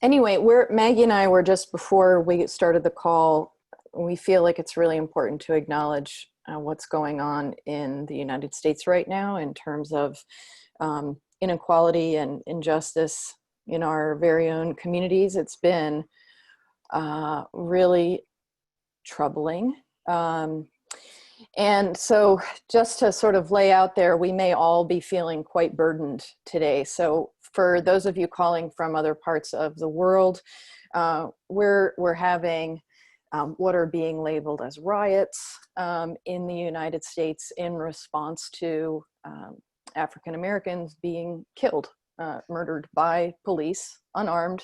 Anyway, Maggie and I were just before we started the call, we feel like it's really important to acknowledge what's going on in the United States right now in terms of inequality and injustice in our very own communities. It's been really troubling. And so just to sort of lay out there, we may all be feeling quite burdened today. So for those of you calling from other parts of the world, we're having what are being labeled as riots in the United States in response to African Americans being killed, murdered by police, unarmed.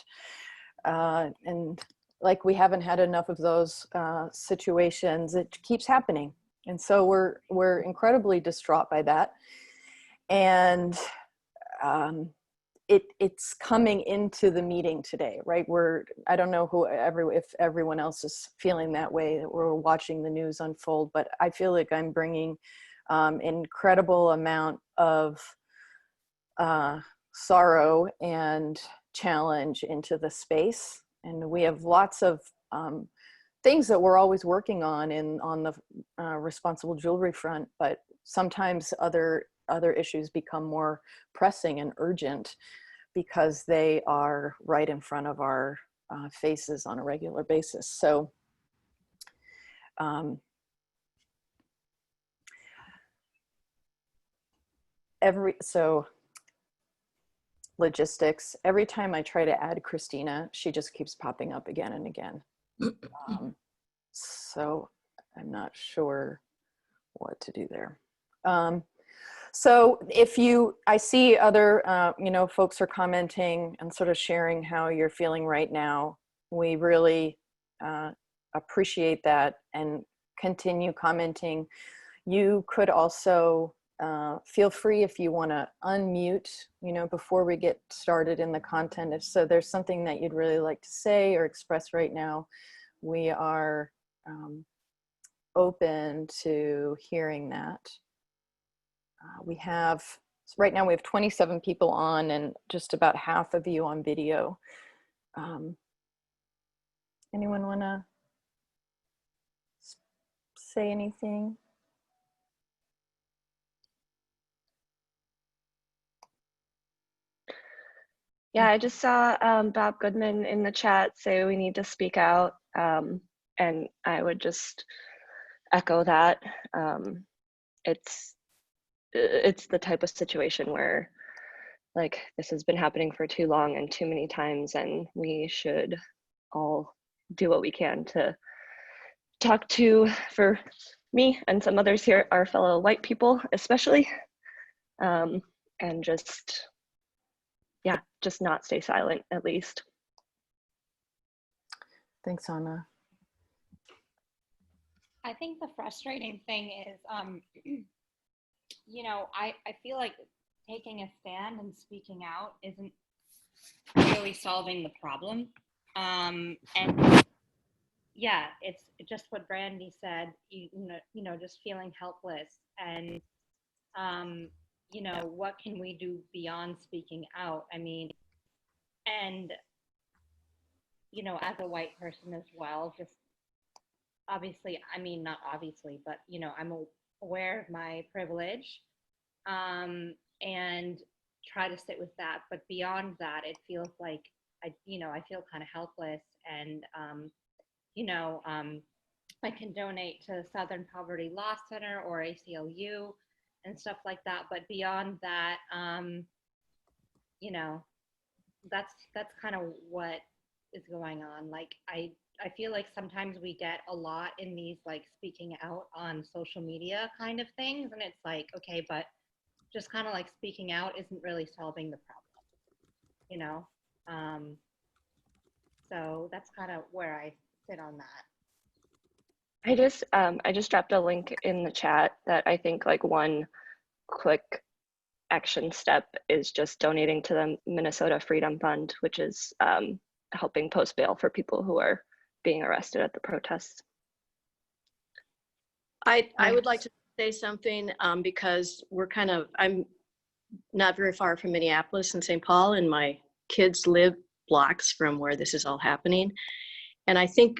And like we haven't had enough of those situations, it keeps happening. And so we're incredibly distraught by that. And it's coming into the meeting today, right? I don't know if everyone else is feeling that way, that we're watching the news unfold, but I feel like I'm bringing an incredible amount of sorrow and challenge into the space. And we have lots of things that we're always working on on the responsible jewelry front, but sometimes other issues become more pressing and urgent because they are right in front of our faces on a regular basis. So logistics, every time I try to add Christina, she just keeps popping up again and again. So I'm not sure what to do there. So I see other, folks are commenting and sort of sharing how you're feeling right now. We really appreciate that, and continue commenting. You could also feel free if you want to unmute, before we get started in the content. If so, there's something that you'd really like to say or express right now, we are open to hearing that. Right now we have 27 people on and just about half of you on video. Anyone want to say anything? Yeah, I just saw Bob Goodman in the chat say we need to speak out, and I would just echo that. It's the type of situation where, like, this has been happening for too long and too many times, and we should all do what we can to talk to, for me and some others here, our fellow white people especially, and just not stay silent, at least. Thanks, Anna. I think the frustrating thing is, I feel like taking a stand and speaking out isn't really solving the problem. And yeah, it's just what Brandy said, just feeling helpless. And, what can we do beyond speaking out? I mean, and, as a white person as well, just obviously, not obviously, but, I'm aware of my privilege, and try to sit with that. But beyond that, it feels like I feel kind of helpless. And, I can donate to Southern Poverty Law Center or ACLU and stuff like that. But beyond that, that's kind of what is going on. Like, I feel like sometimes we get a lot in these, like, speaking out on social media kind of things. And it's like, okay, but just kind of like speaking out isn't really solving the problem, So that's kind of where I sit on that. I just dropped a link in the chat that I think, like, one quick action step is just donating to the Minnesota Freedom Fund, which is helping post bail for people who are being arrested at the protests. I would like to say something because I'm not very far from Minneapolis and St. Paul, and my kids live blocks from where this is all happening. And I think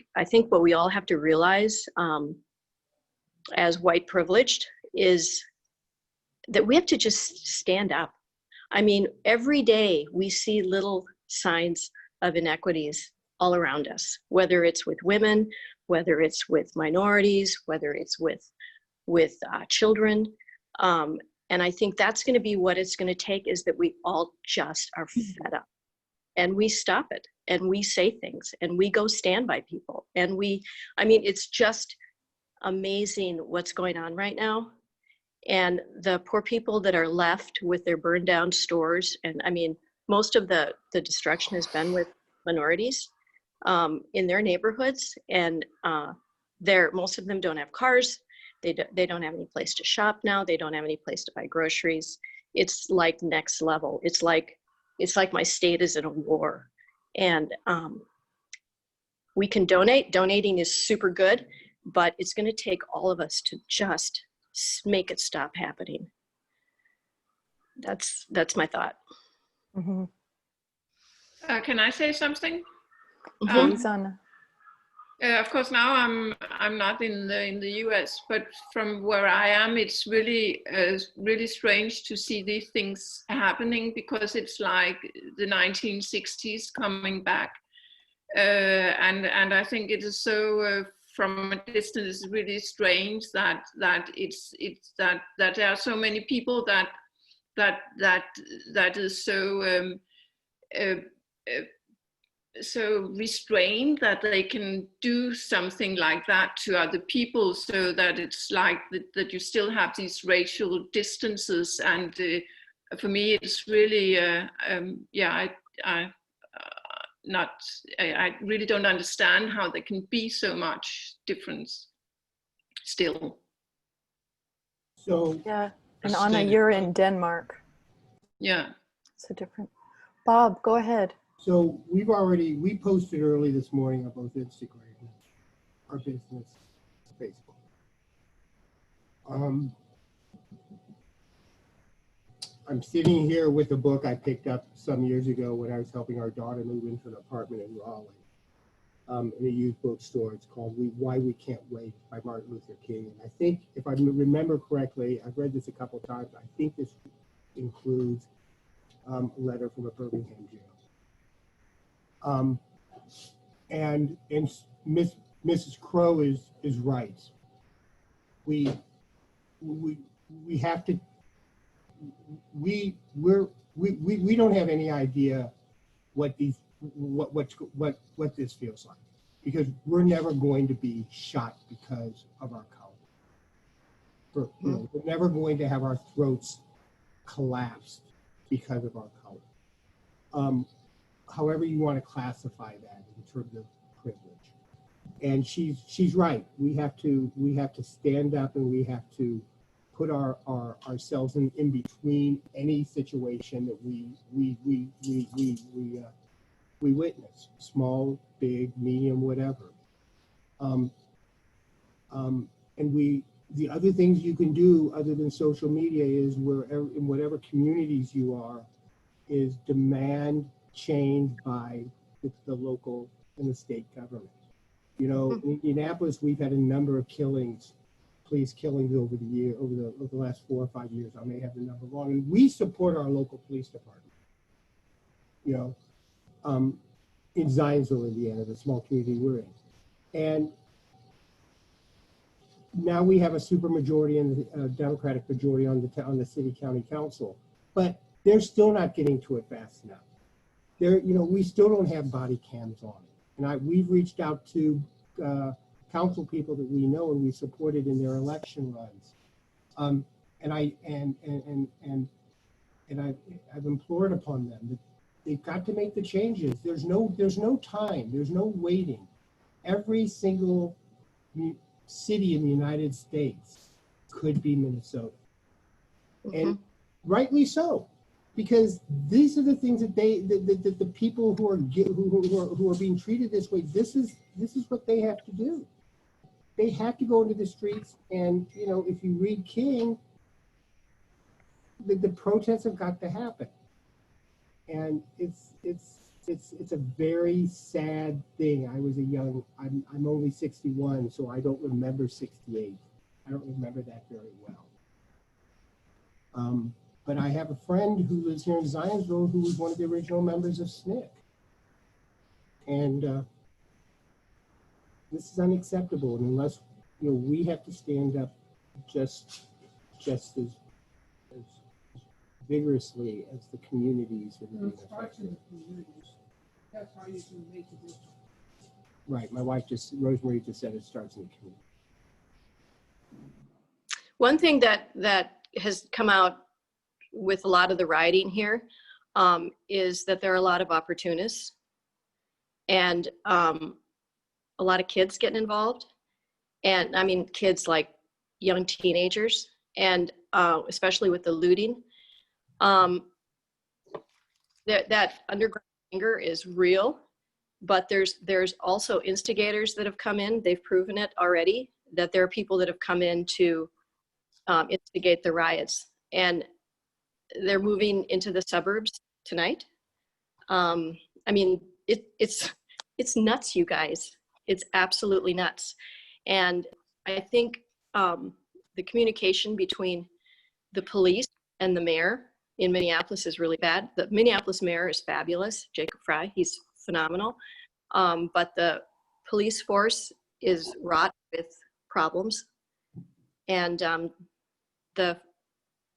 what we all have to realize as white privileged is that we have to just stand up. I mean, every day we see little signs of inequities all around us, whether it's with women, whether it's with minorities, whether it's with children. And I think that's going to be what it's going to take, is that we all just are fed up and we stop it and we say things and we go stand by people. And it's just amazing what's going on right now. And the poor people that are left with their burned down stores. And I mean, most of the destruction has been with minorities in their neighborhoods. And most of them don't have cars. They don't have any place to shop now. They don't have any place to buy groceries. It's like next level. It's like my state is in a war. And we can donate. Donating is super good, but it's going to take all of us to just make it stop happening. That's my thought. Mm-hmm. Can I say something? Please, Anna. Of course, now I'm not in the US, but from where I am, it's really strange to see these things happening, because it's like the 1960s coming back, and I think it is so from a distance, it's really strange that there are so many people that is so restrained that they can do something like that to other people, so that it's like that you still have these racial distances. And for me, it's really, I really don't understand how there can be so much difference still. So Yeah, and Anna, you're in Denmark. Yeah. So different. Bob, go ahead. So we posted early this morning on both Instagram, our business, Facebook. I'm sitting here with a book I picked up some years ago when I was helping our daughter move into an apartment in Raleigh, in a youth bookstore. It's called Why We Can't Wait by Martin Luther King. And I think, if I remember correctly, I've read this a couple of times, I think this includes a letter from a Birmingham jail. And Mrs. Crow is right. We have to. We don't have any idea what this feels like, because we're never going to be shot because of our color. We're never going to have our throats collapsed because of our color. However you want to classify that in terms of privilege. And she's right. We have to stand up, and we have to put ourselves in between any situation that we witness, small, big, medium, whatever. And the other things you can do other than social media is, wherever, in whatever communities you are, is demand change by the local and the state government. You know, in Indianapolis, we've had a number of police killings over the last 4 or 5 years. I may have the number wrong. And we support our local police department. You know, in Zionsville, Indiana, the small community we're in. And now we have a supermajority and a Democratic majority on the city county council, but they're still not getting to it fast enough. We still don't have body cams on it. And we've reached out to council people that we know and we supported in their election runs. I've implored upon them that they've got to make the changes. There's no time. There's no waiting. Every single city in the United States could be Minnesota, and rightly so, because these are the things that the people who are being treated this way. This is what they have to do. They have to go into the streets, and if you read King, the protests have got to happen, and it's a very sad thing. I was I'm only 61, so I don't remember 68. I don't remember that very well. But I have a friend who lives here in Zionsville who was one of the original members of SNCC. And this is unacceptable. And unless, we have to stand up just as vigorously as the communities that are being affected. That's how you can make a difference. Right. My wife Rosemary just said it starts in the community. One thing that has come out with a lot of the rioting here is that there are a lot of opportunists and a lot of kids getting involved. And I mean, kids like young teenagers, and especially with the looting. That underground anger is real, but there's also instigators that have come in. They've proven it already, that there are people that have come in to instigate the riots, and they're moving into the suburbs tonight. I mean, it's nuts, you guys. It's absolutely nuts. And I think the communication between the police and the mayor in Minneapolis is really bad. The Minneapolis mayor is fabulous, Jacob Frey, he's phenomenal. But the police force is wrought with problems. And the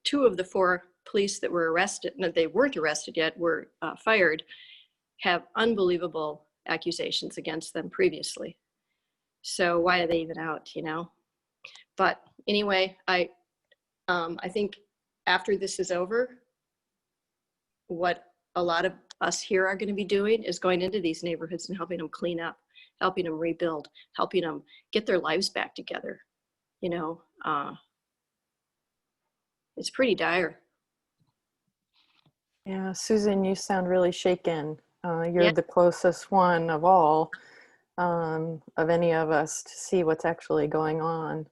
2 of the 4 police that were arrested, no, they weren't arrested yet, were fired, have unbelievable accusations against them previously. So why are they even out, But anyway, I think after this is over, what a lot of us here are going to be doing is going into these neighborhoods and helping them clean up, helping them rebuild, helping them get their lives back together. It's pretty dire. Yeah, Susan, you sound really shaken. You're Yeah. the closest one of all, of any of us, to see what's actually going on.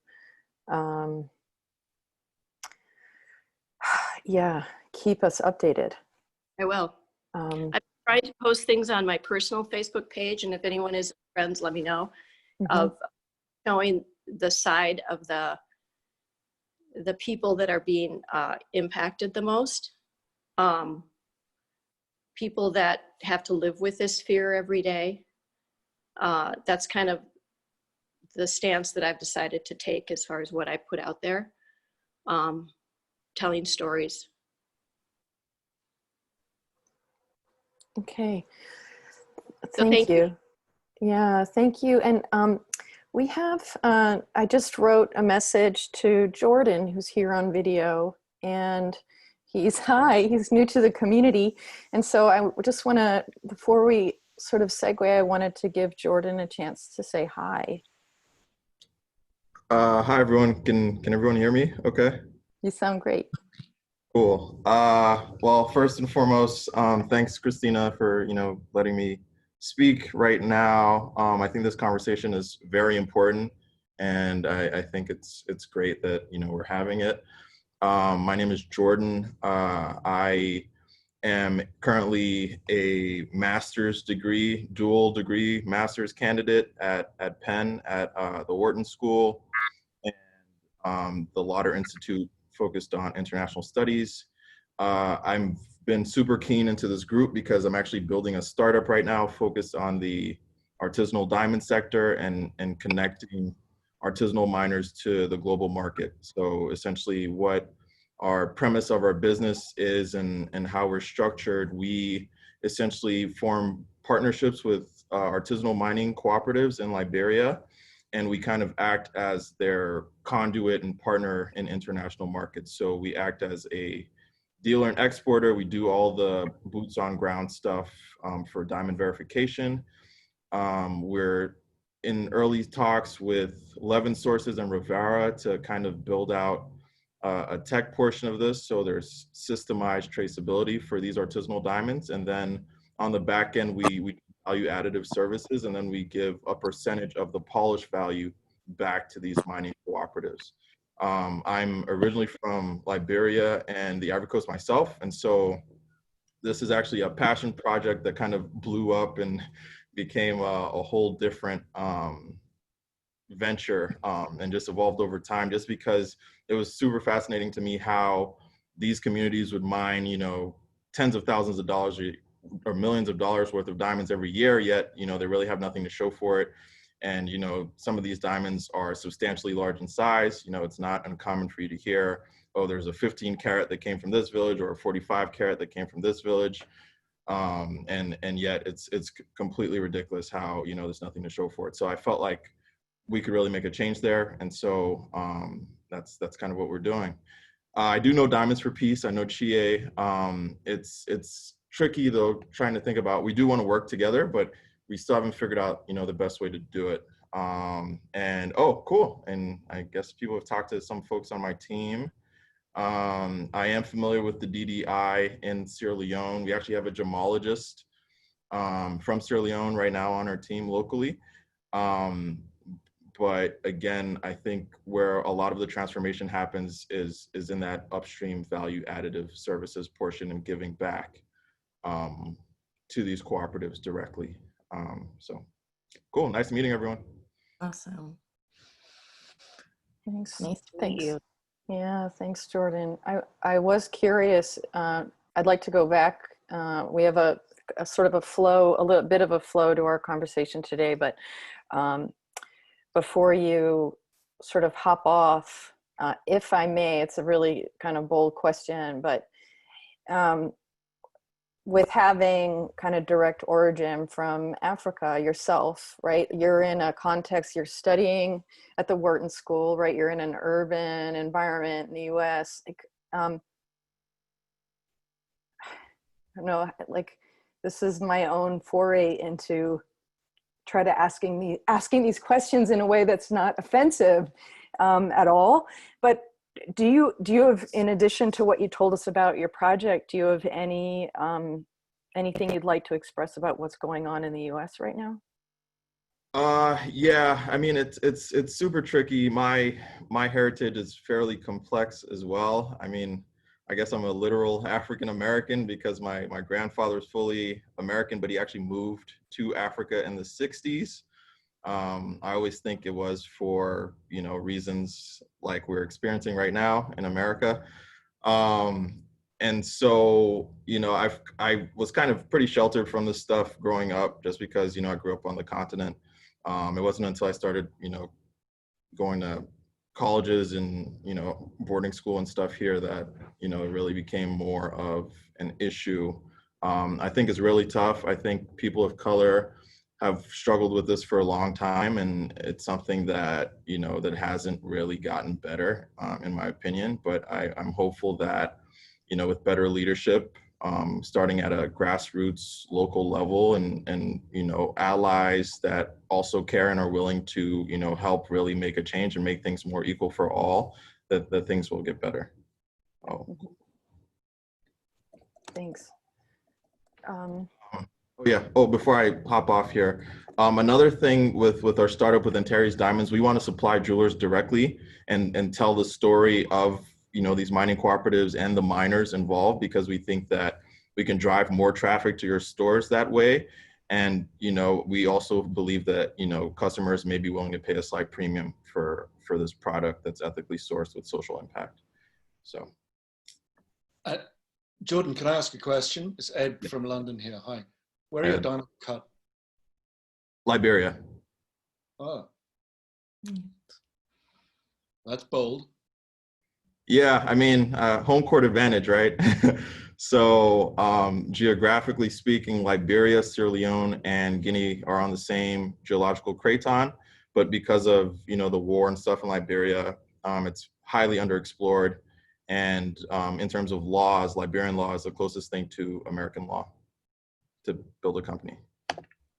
Yeah, keep us updated. I will. Um, I'm trying to post things on my personal Facebook page, and if anyone is friends, let me know, of showing the side of the people that are being impacted the most. People that have to live with this fear every day. That's kind of the stance that I've decided to take as far as what I put out there, telling stories. okay. So Thank you. Yeah, thank you. And we have, I just wrote a message to Jordan, who's here on video, and he's new to the community. And so I just want to, before we sort of segue, I wanted to give Jordan a chance to say hi. Hi everyone. Can everyone hear me? Okay. You sound great. Cool. Well, first and foremost, thanks Christina for letting me speak right now. I think this conversation is very important, and I think it's great that we're having it. My name is Jordan. I am currently a master's degree, dual degree master's candidate at Penn at the Wharton School and the Lauder Institute focused on international studies. I've been super keen into this group because I'm actually building a startup right now focused on the artisanal diamond sector and connecting artisanal miners to the global market. So essentially what our premise of our business is and how we're structured, we essentially form partnerships with artisanal mining cooperatives in Liberia, and we kind of act as their conduit and partner in international markets. So we act as a dealer and exporter. We do all the boots on ground stuff for diamond verification. We're in early talks with Levin Sources and Rivera to kind of build out a tech portion of this, so there's systemized traceability for these artisanal diamonds. And then on the back end, we value additive services, and then we give a percentage of the polish value back to these mining cooperatives. I'm originally from Liberia and the Ivory Coast myself, and so this is actually a passion project that kind of blew up and became a whole different venture, and just evolved over time, just because it was super fascinating to me how these communities would mine, tens of thousands of dollars or millions of dollars worth of diamonds every year, yet, they really have nothing to show for it. And, some of these diamonds are substantially large in size. It's not uncommon for you to hear, oh, there's a 15 carat that came from this village or a 45 carat that came from this village. And yet it's completely ridiculous how, there's nothing to show for it. So I felt like we could really make a change there. And so that's kind of what we're doing. I do know Diamonds for Peace. I know Chie. It's tricky though, trying to think about, we do want to work together, but we still haven't figured out, the best way to do it. And oh, cool. And I guess people have talked to some folks on my team. I am familiar with the DDI in Sierra Leone. We actually have a gemologist from Sierra Leone right now on our team locally. But again, I think where a lot of the transformation happens is in that upstream value additive services portion and giving back to these cooperatives directly. So cool, nice meeting everyone. Awesome. Thanks. Nice to meet Thanks. you. Yeah, thanks, Jordan. I was curious. I'd like to go back. We have a sort of a flow, a little bit of a flow to our conversation today, but before you sort of hop off, if I may, it's a really kind of bold question, but with having kind of direct origin from Africa yourself, right? You're in a context, you're studying at the Wharton School, right? You're in an urban environment in the US. Like, I don't know, like this is my own foray into try to asking these questions in a way that's not offensive at all. But do you have, in addition to what you told us about your project, do you have any anything you'd like to express about what's going on in the US right now? Yeah, I mean, it's super tricky. My heritage is fairly complex as well. I mean, I guess I'm a literal African American because my grandfather is fully American, but he actually moved to Africa in the 60s. I always think it was for, reasons like we're experiencing right now in America. And so, I was kind of pretty sheltered from this stuff growing up just because, I grew up on the continent. It wasn't until I started, going to colleges and, boarding school and stuff here that, it really became more of an issue. I think it's really tough. I think people of color have struggled with this for a long time, and it's something that, that hasn't really gotten better, in my opinion. But I'm hopeful that, with better leadership, starting at a grassroots local level and allies that also care and are willing to, help really make a change and make things more equal for all, that things will get better. Oh. Thanks. Oh yeah. Oh, before I hop off here, another thing with our startup with Antares Diamonds, we want to supply jewelers directly and tell the story of, these mining cooperatives and the miners involved, because we think that we can drive more traffic to your stores that way. And, we also believe that, customers may be willing to pay a slight premium for this product that's ethically sourced with social impact. So. Jordan, can I ask a question? It's Ed from London here. Hi. Where are your diamonds cut? Liberia. Oh. That's bold. Yeah, I mean, home court advantage, right? So geographically speaking, Liberia, Sierra Leone, and Guinea are on the same geological craton, but because of, the war and stuff in Liberia, it's highly underexplored. And in terms of laws, Liberian law is the closest thing to American law to build a company.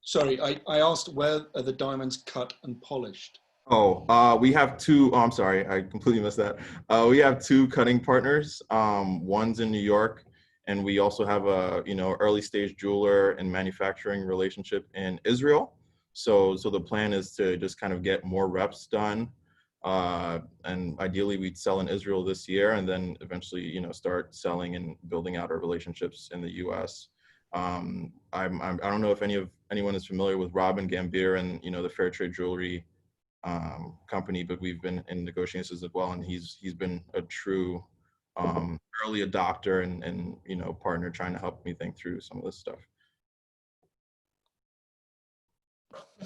Sorry, I asked where are the diamonds cut and polished? Oh, we have two. Oh, I'm sorry, I completely missed that. We have two cutting partners. One's in New York, and we also have a early stage jeweler and manufacturing relationship in Israel. So the plan is to just kind of get more reps done And ideally we'd sell in Israel this year, and then eventually, you know, start selling and building out our relationships in the US. I don't know if anyone is familiar with Robin Gambier and, you know, the Fair Trade Jewelry company, but we've been in negotiations as well, and he's been a true early adopter and you know, partner, trying to help me think through some of this stuff.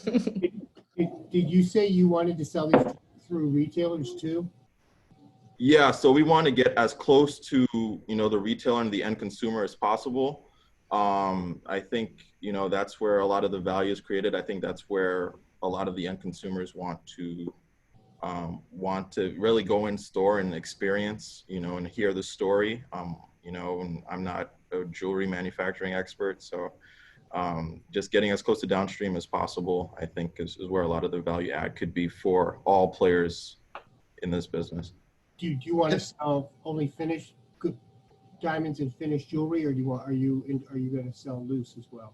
Did you say you wanted to sell these through retailers too? Yeah, so we want to get as close to, you know, the retailer and the end consumer as possible. I think, you know, that's where a lot of the value is created. I think that's where a lot of the end consumers want to really go in store and experience, you know, and hear the story. You know, and I'm not a jewelry manufacturing expert, so just getting as close to downstream as possible, I think, is where a lot of the value add could be for all players in this business. Do you want to sell only finished good diamonds and finished jewelry, or are you going to sell loose as well?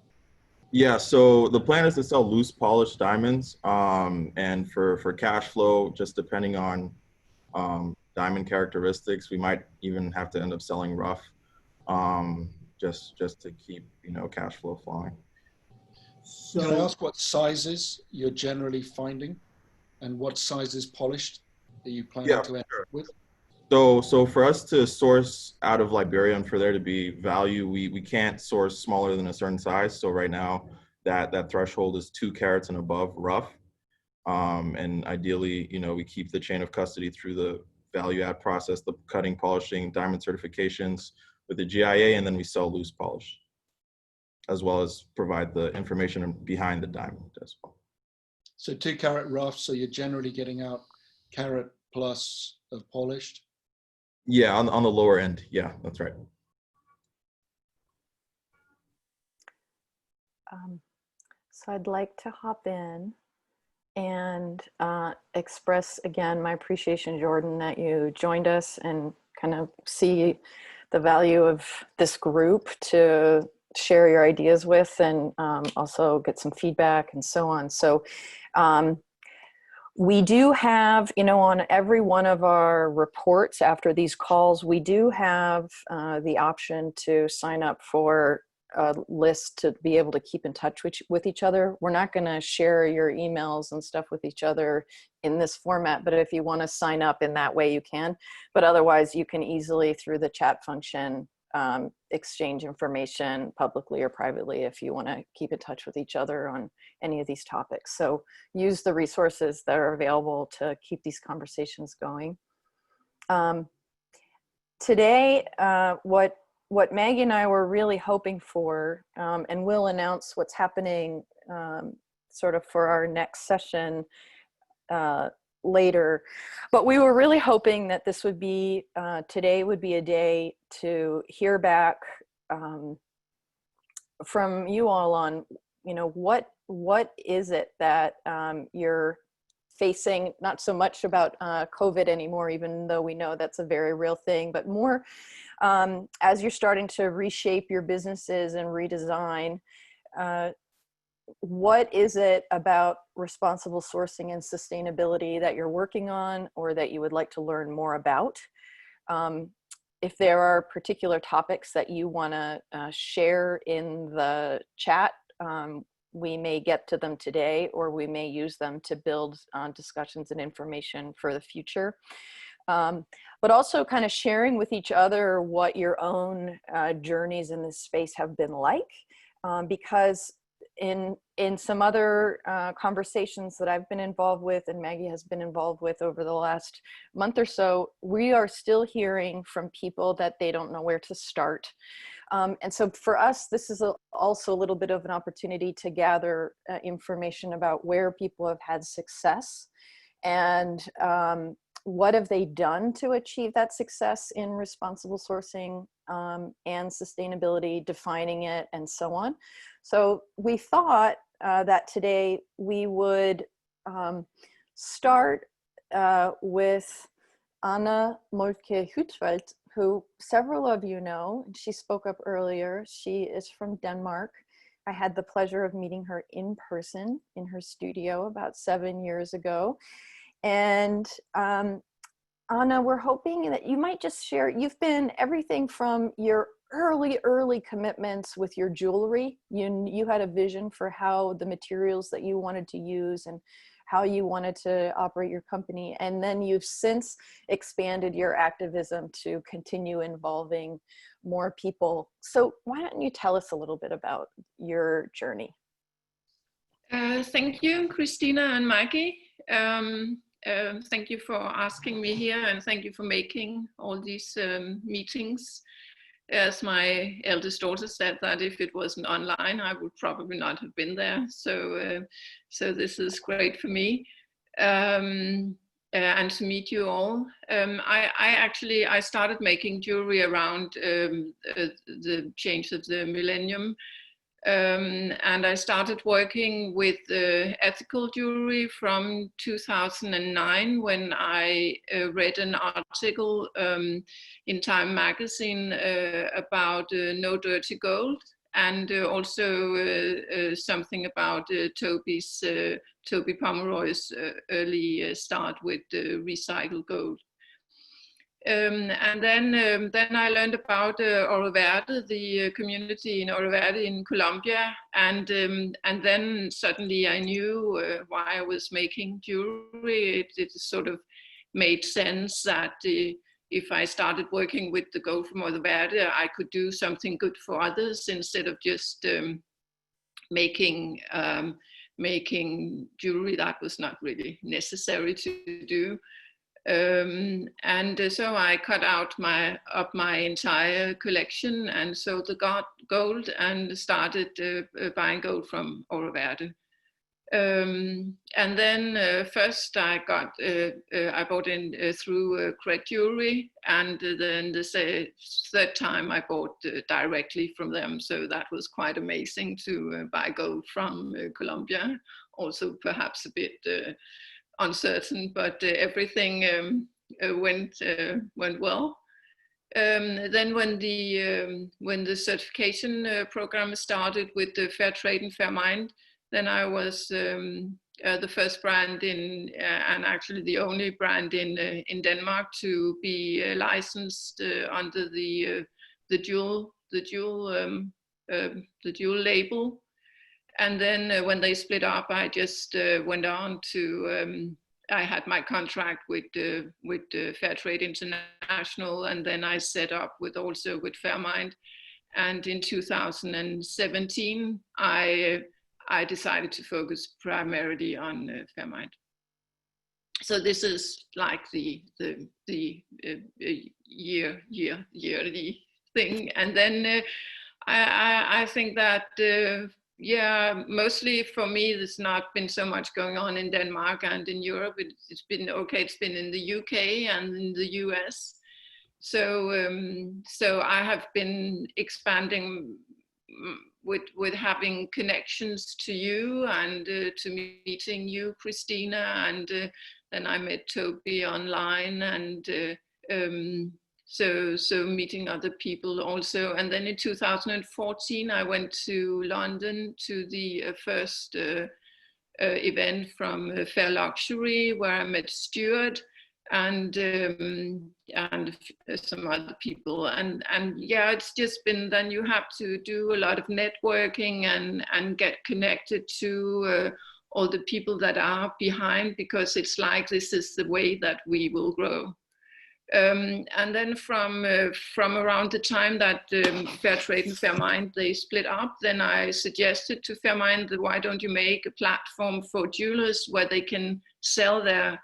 Yeah, so the plan is to sell loose polished diamonds, and for cash flow, just depending on diamond characteristics, we might even have to end up selling rough, just to keep, you know, cash flow flowing. So, can I ask what sizes you're generally finding, and what sizes polished that you plan to end up with? So for us to source out of Liberia and for there to be value, we can't source smaller than a certain size. So right now that threshold is 2 carats and above rough. And ideally, you know, we keep the chain of custody through the value add process, the cutting, polishing, diamond certifications with the GIA, and then we sell loose polish, as well as provide the information behind the diamond as well. So 2 carat rough, so you're generally getting out carat plus of polished? Yeah, on the lower end. Yeah, that's right. So I'd like to hop in and express again my appreciation, Jordan, that you joined us and kind of see the value of this group to share your ideas with, and also get some feedback and so on. So we do have, you know, on every one of our reports after these calls, we do have the option to sign up for a list to be able to keep in touch with each other. We're not going to share your emails and stuff with each other in this format, but if you want to sign up in that way, you can. But otherwise, you can easily, through the chat function, exchange information publicly or privately if you want to keep in touch with each other on any of these topics. So use the resources that are available to keep these conversations going. Today, what Maggie and I were really hoping for, and we'll announce what's happening sort of for our next session later, but we were really hoping that this would be, today would be a day to hear back from you all on, you know, what is it that you're facing, not so much about COVID anymore, even though we know that's a very real thing, but more as you're starting to reshape your businesses and redesign, what is it about responsible sourcing and sustainability that you're working on or that you would like to learn more about? If there are particular topics that you want to share in the chat, we may get to them today, or we may use them to build discussions and information for the future. But also kind of sharing with each other what your own journeys in this space have been like, because in some other conversations that I've been involved with and Maggie has been involved with over the last month or so, we are still hearing from people that they don't know where to start. And so for us, this is also a little bit of an opportunity to gather information about where people have had success and what have they done to achieve that success in responsible sourcing and sustainability, defining it, and so on. So we thought that today we would start with Anna Moltke-Huitfeldt, who several of you know. She spoke up earlier. She is from Denmark. I had the pleasure of meeting her in person in her studio about 7 years ago. And Anna, we're hoping that you might just share, you've been everything from your early commitments with your jewelry. You had a vision for how the materials that you wanted to use and how you wanted to operate your company. And then you've since expanded your activism to continue involving more people. So why don't you tell us a little bit about your journey? Thank you, Christina and Maggie. Thank you for asking me here, and thank you for making all these meetings. As my eldest daughter said, that if it wasn't online, I would probably not have been there. So, so this is great for me, and to meet you all. I started making jewelry around the change of the millennium. And I started working with ethical jewelry from 2009 when I read an article in Time magazine about no dirty gold, and also something about Toby Pomeroy's early start with recycled gold. And then I learned about Oro Verde, the community in Oro Verde in Colombia, and then suddenly I knew why I was making jewelry. It sort of made sense that if I started working with the gold from Oro Verde, I could do something good for others instead of just making jewelry that was not really necessary to do. And so I cut out my entire collection and sold the gold and started buying gold from Oro Verde. And then first I bought in through Craig Jewelry, and then the third time I bought directly from them. So that was quite amazing to buy gold from Colombia. Also perhaps a bit uncertain, but everything went well. Then when the certification program started with the Fair Trade and Fair Mind, then I was the first brand in, and actually the only brand in Denmark to be licensed under the dual label. And then when they split up, I just went on to, I had my contract with Fair Trade International, and then I set up also with Fairmind. And in 2017, I decided to focus primarily on Fairmind. So this is like the yearly thing. And then I think that yeah, mostly for me, there's not been so much going on in Denmark and in Europe. It's been okay. It's been in the UK and in the US. So so I have been expanding with having connections to you and to meeting you, Christina, and then I met Toby online, and so meeting other people also. And then in 2014, I went to London to the first event from Fair Luxury, where I met Stuart and some other people. And yeah, it's just been, then you have to do a lot of networking and get connected to all the people that are behind, because it's like this is the way that we will grow. And then from around the time that Fair Trade and Fair Mind, they split up, then I suggested to Fair Mind that why don't you make a platform for jewelers where they can sell their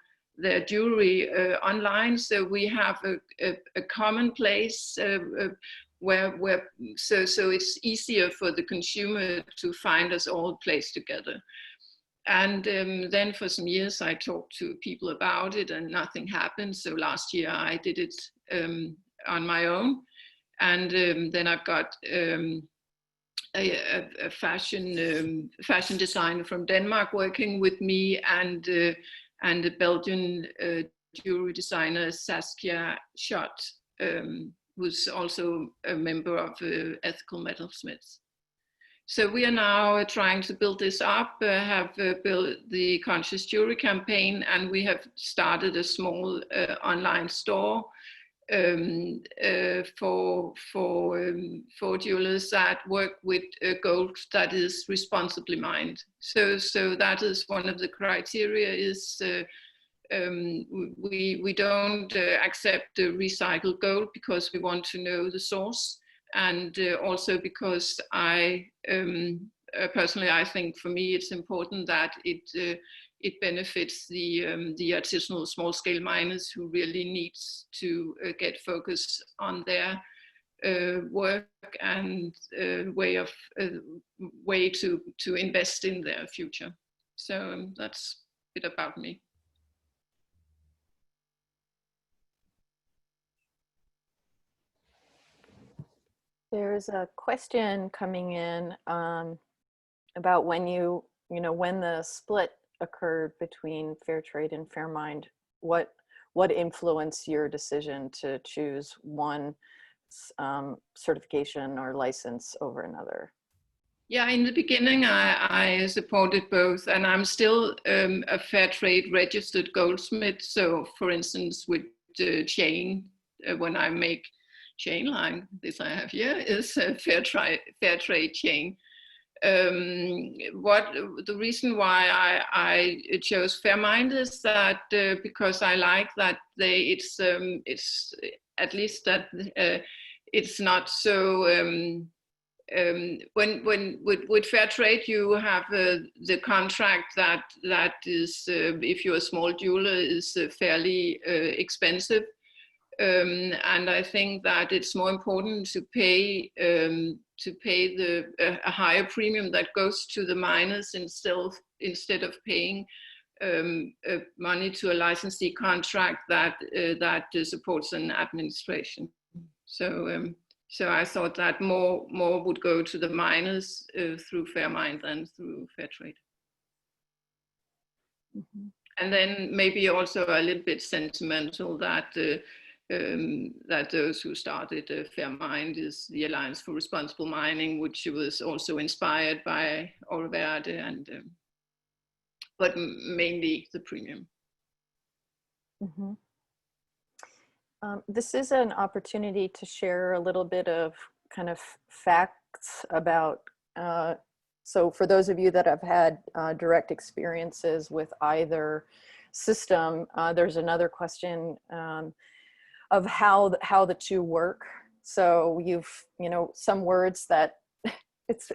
jewelry online. So we have a common place where so it's easier for the consumer to find us all placed together. And then for some years I talked to people about it and nothing happened. So last year I did it on my own. And then I've got a fashion designer from Denmark working with me, and a Belgian jewelry designer, Saskia Schott, who's also a member of Ethical Metalsmiths. So we are now trying to build this up, have built the Conscious Jewelry campaign, and we have started a small online store for jewelers that work with gold that is responsibly mined. So that is one of the criteria. Is we don't accept recycled gold because we want to know the source, and also because personally I think for me it's important that it benefits the artisanal small-scale miners who really needs to get focus on their work and way to invest in their future. So that's a bit about me. There's a question coming in about when when the split occurred between fair trade and fair mind, what influenced your decision to choose one certification or license over another? Yeah, in the beginning I supported both, and I'm still a fair trade registered goldsmith. So for instance, with chain, when I make chain like this I have here is a fair trade chain. What the reason why I chose fair mind is that because I like that it's at least that it's not so when with fair trade you have the contract that is if you're a small jeweler is fairly expensive. And I think that it's more important to pay a higher premium that goes to the miners instead of paying money to a licensee contract that supports an administration. So I thought that more would go to the miners through fair mind than through fair trade. Mm-hmm. And then maybe also a little bit sentimental that those who started Fair Mind is the Alliance for Responsible Mining, which was also inspired by Verde, and but mainly the premium. Mm-hmm. This is an opportunity to share a little bit of kind of facts about, so for those of you that have had direct experiences with either system, there's another question of how the two work. So you've, some words that it's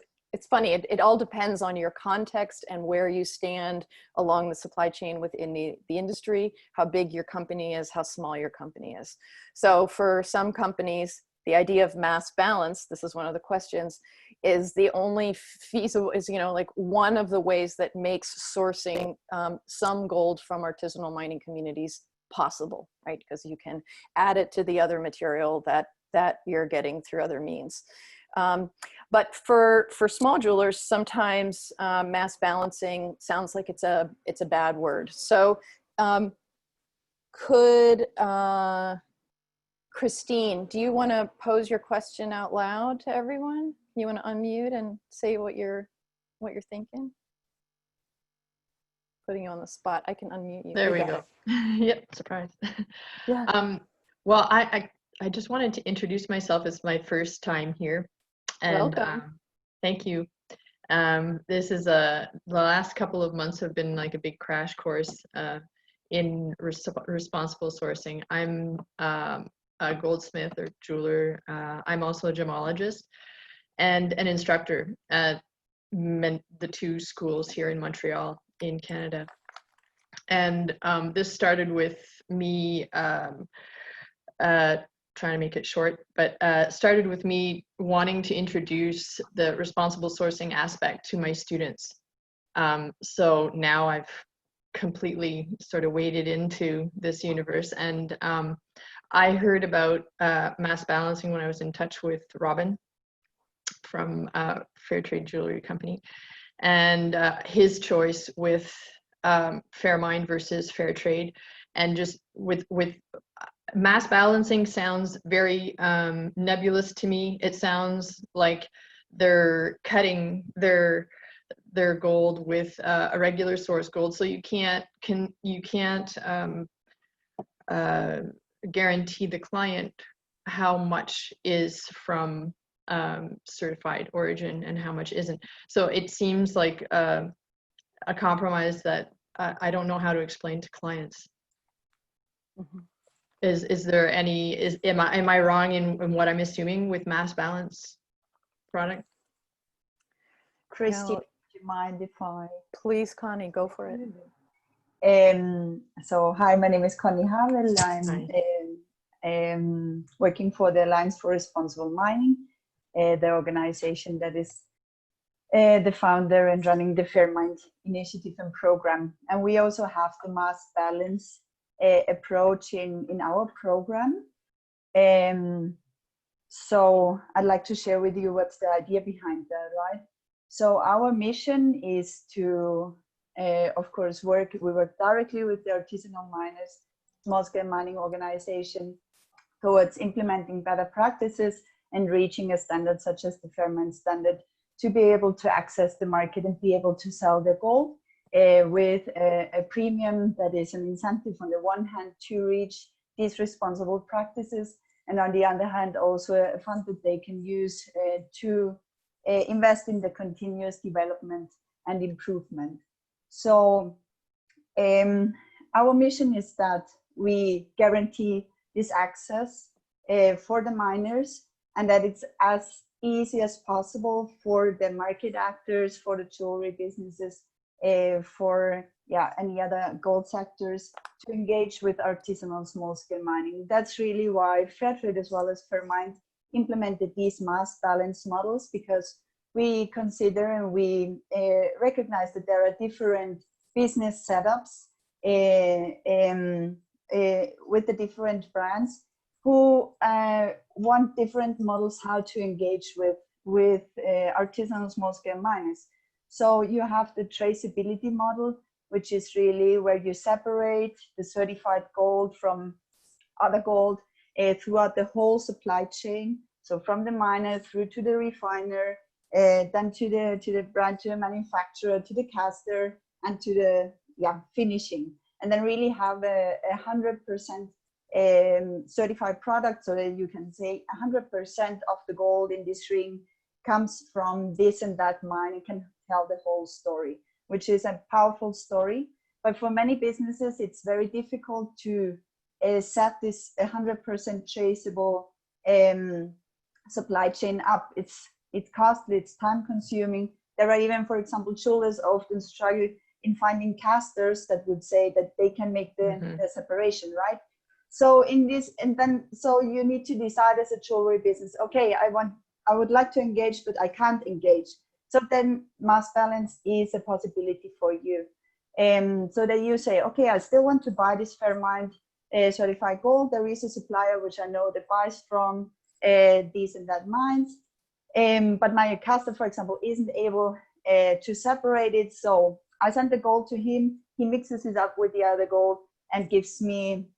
funny, it all depends on your context and where you stand along the supply chain within the industry, how big your company is, how small your company is. So for some companies, the idea of mass balance, this is one of the questions, is the only feasible, is, like one of the ways that makes sourcing some gold from artisanal mining communities possible, right? Because you can add it to the other material that you're getting through other means. But for small jewelers, sometimes mass balancing sounds like it's a bad word. So could Christine, do you want to pose your question out loud to everyone? You want to unmute and say what you're thinking? Putting you on the spot. I can unmute you. There we go. Yep, surprise. Yeah. Well, I just wanted to introduce myself. It's my first time here. And welcome. Thank you. This is the last couple of months have been like a big crash course in responsible sourcing. I'm a goldsmith or jeweler. I'm also a gemologist and an instructor at the two schools here in Montreal in Canada. And this started with me trying to make it short, but started with me wanting to introduce the responsible sourcing aspect to my students. So now I've completely sort of waded into this universe, and I heard about mass balancing when I was in touch with Robin from Fair Trade Jewelry Company, and his choice with fair mind versus fair trade, and just with mass balancing sounds very nebulous to me. It sounds like they're cutting their gold with a regular source gold, so you can't guarantee the client how much is from certified origin and how much isn't. So it seems like a compromise that I don't know how to explain to clients. Mm-hmm. Is there any, am I wrong in what I'm assuming with mass balance product? Christy, do you mind if I? Please, Connie, go for it. So hi, my name is Conny Havel. I'm working for the Alliance for Responsible Mining, the organization that is the founder and running the Fair Mine initiative and program. And we also have the mass balance approach in our program. So I'd like to share with you what's the idea behind that, right? So our mission is to, of course, we work directly with the artisanal miners, small-scale mining organization, towards implementing better practices and reaching a standard such as the Fair Mine standard to be able to access the market and be able to sell their gold with a premium that is an incentive on the one hand to reach these responsible practices, and on the other hand also a fund that they can use to invest in the continuous development and improvement. So our mission is that we guarantee this access for the miners, and that it's as easy as possible for the market actors, for the jewelry businesses, for any other gold sectors to engage with artisanal small-scale mining. That's really why Fairtrade as well as Fairmine implemented these mass balance models, because we consider and we recognize that there are different business setups with the different brands who want different models how to engage with artisanal small-scale miners. So you have the traceability model, which is really where you separate the certified gold from other gold throughout the whole supply chain. So from the miner through to the refiner, then to the brand, to the manufacturer, to the caster, and to the finishing. And then really have a 100% certified product, so that you can say 100% of the gold in this ring comes from this and that mine. It can tell the whole story, which is a powerful story. But for many businesses, it's very difficult to set this 100% traceable supply chain up. It's costly, it's time consuming. There are even, for example, jewelers often struggle in finding casters that would say that they can make the separation, right? So so you need to decide as a jewelry business, okay, I would like to engage, but I can't engage. So then mass balance is a possibility for you. So that you say, okay, I still want to buy this Fairmine certified gold. There is a supplier which I know that buys from these and that mines. But my caster, for example, isn't able to separate it. So I send the gold to him, he mixes it up with the other gold and gives me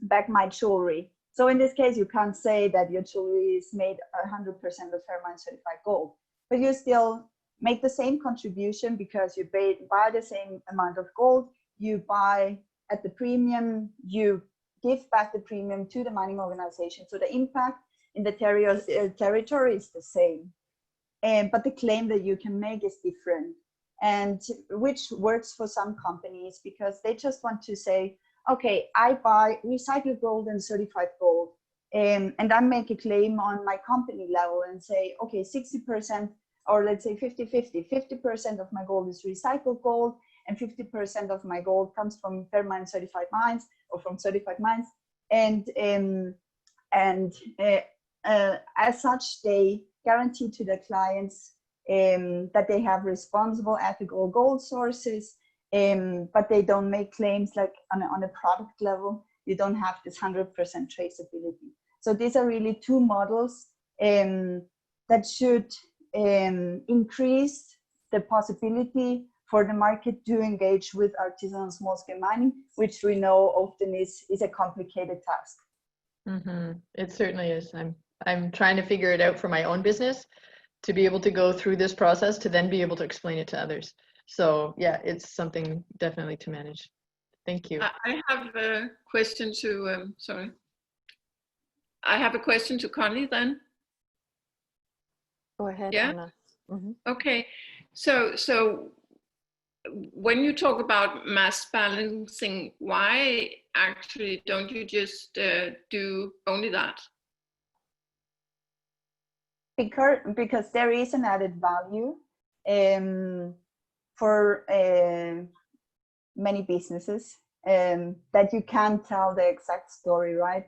back my jewelry. So in this case, you can't say that your jewelry is made 100% of Fairmine certified gold, but you still make the same contribution because you buy the same amount of gold, you buy at the premium, you give back the premium to the mining organization. So the impact in the territory is the same, but the claim that you can make is different, and which works for some companies because they just want to say, okay, I buy recycled gold and certified gold, and I make a claim on my company level and say, okay, 60%, or let's say 50-50, 50% of my gold is recycled gold and 50% of my gold comes from Fairmine certified mines or from certified mines. And as such, they guarantee to the clients that they have responsible, ethical gold sources, but they don't make claims like on a product level. You don't have this 100% traceability. So these are really two models that should increase the possibility for the market to engage with artisanal small-scale mining, which we know often is a complicated task. It certainly is. I'm trying to figure it out for my own business, to be able to go through this process to then be able to explain it to others. So yeah, it's something definitely to manage. Thank you. I have a question to, sorry. I have a question to Conny then. Go ahead, Yeah? Anna. Mhm. Okay, so when you talk about mass balancing, why actually don't you just do only that? Because there is an added value for many businesses that you can tell the exact story, right?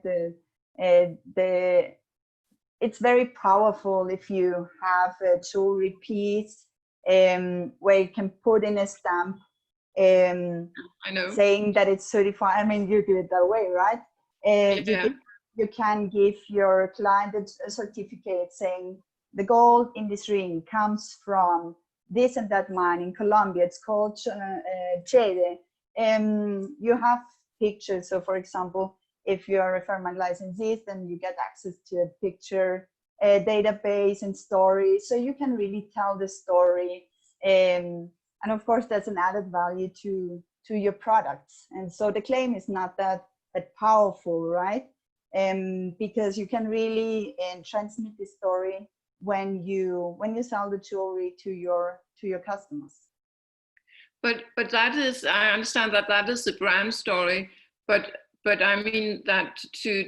It's very powerful if you have a jewelry piece where you can put in a stamp I know. saying that it's certified. I mean, you do it that way, right? Yeah. You can give your client a certificate saying the gold in this ring comes from this and that mine in Colombia. It's called Jade. You have pictures. So, for example, if you're a Fairmine licensee, then you get access to a picture database and story. So you can really tell the story. And of course, that's an added value to your products. And so the claim is not that powerful, right? Because you can really transmit the story when you sell the jewelry to your customers. But that is, I understand that is the brand story, but I mean that to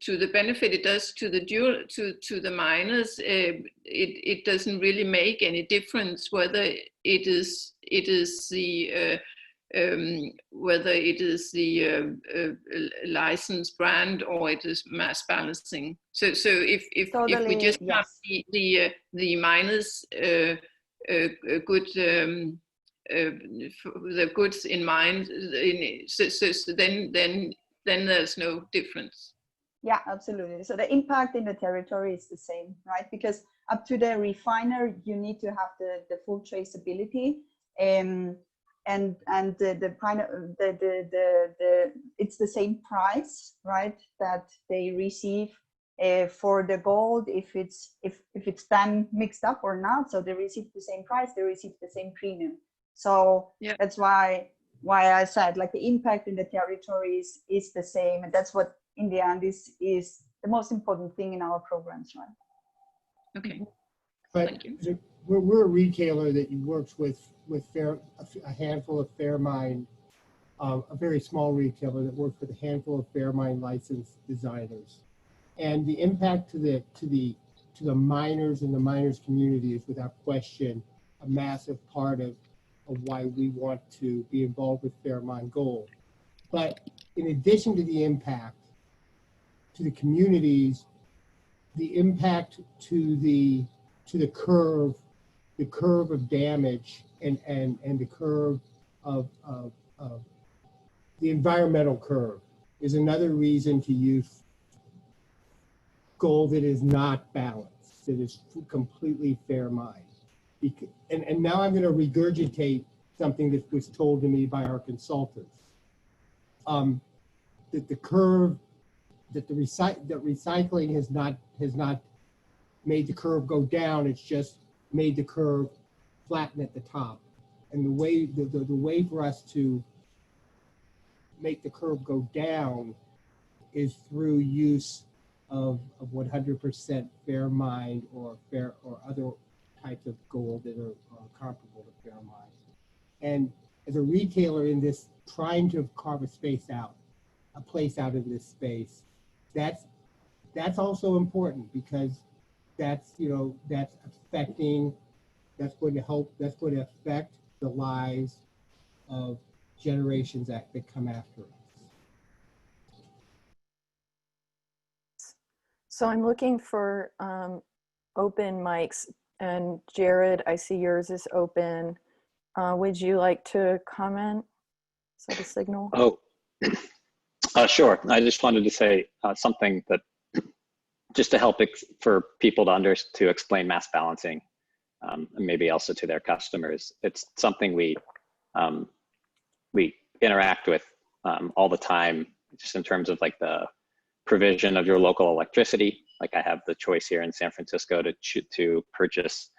the benefit it does to the miners, it doesn't really make any difference whether it is the whether it is the licensed brand or it is mass balancing. So if Totally, we just yes. have the miners good the goods in mind, so then there's no difference. Yeah, absolutely. So the impact in the territory is the same, right? Because up to the refiner, you need to have the full traceability, and it's the same price, right? That they receive for the gold, if it's then mixed up or not. So they receive the same price, they receive the same premium. So yeah, that's why I said like the impact in the territories is the same, and that's what in the end is the most important thing in our programs, right? Okay. But thank you. We're a retailer that works with a handful of Fairmine, a very small retailer that works with a handful of Fairmine licensed designers, and the impact to the miners and the miners community is without question a massive part of why we want to be involved with Fairmine Gold. But in addition to the impact to the communities, the impact to the curve of damage and the curve of the environmental curve is another reason to use gold that is not balanced, that is completely Fairmine. And now I'm going to regurgitate something that was told to me by our consultants. That the curve, that recycling has not made the curve go down. It's just made the curve flatten at the top. And the way for us to make the curve go down is through use of 100% Fairmine or other types of gold that are comparable to Fairmine. And as a retailer in this, trying to carve a place out of this space, that's also important, because that's going to affect the lives of generations that come after us. So I'm looking for open mics, and Jared, I see yours is open. Would you like to comment? Is that a signal? Oh, sure. I just wanted to say something that just to help for people to explain mass balancing, and maybe also to their customers. It's something we interact with all the time, just in terms of like the provision of your local electricity. Like I have the choice here in San Francisco to purchase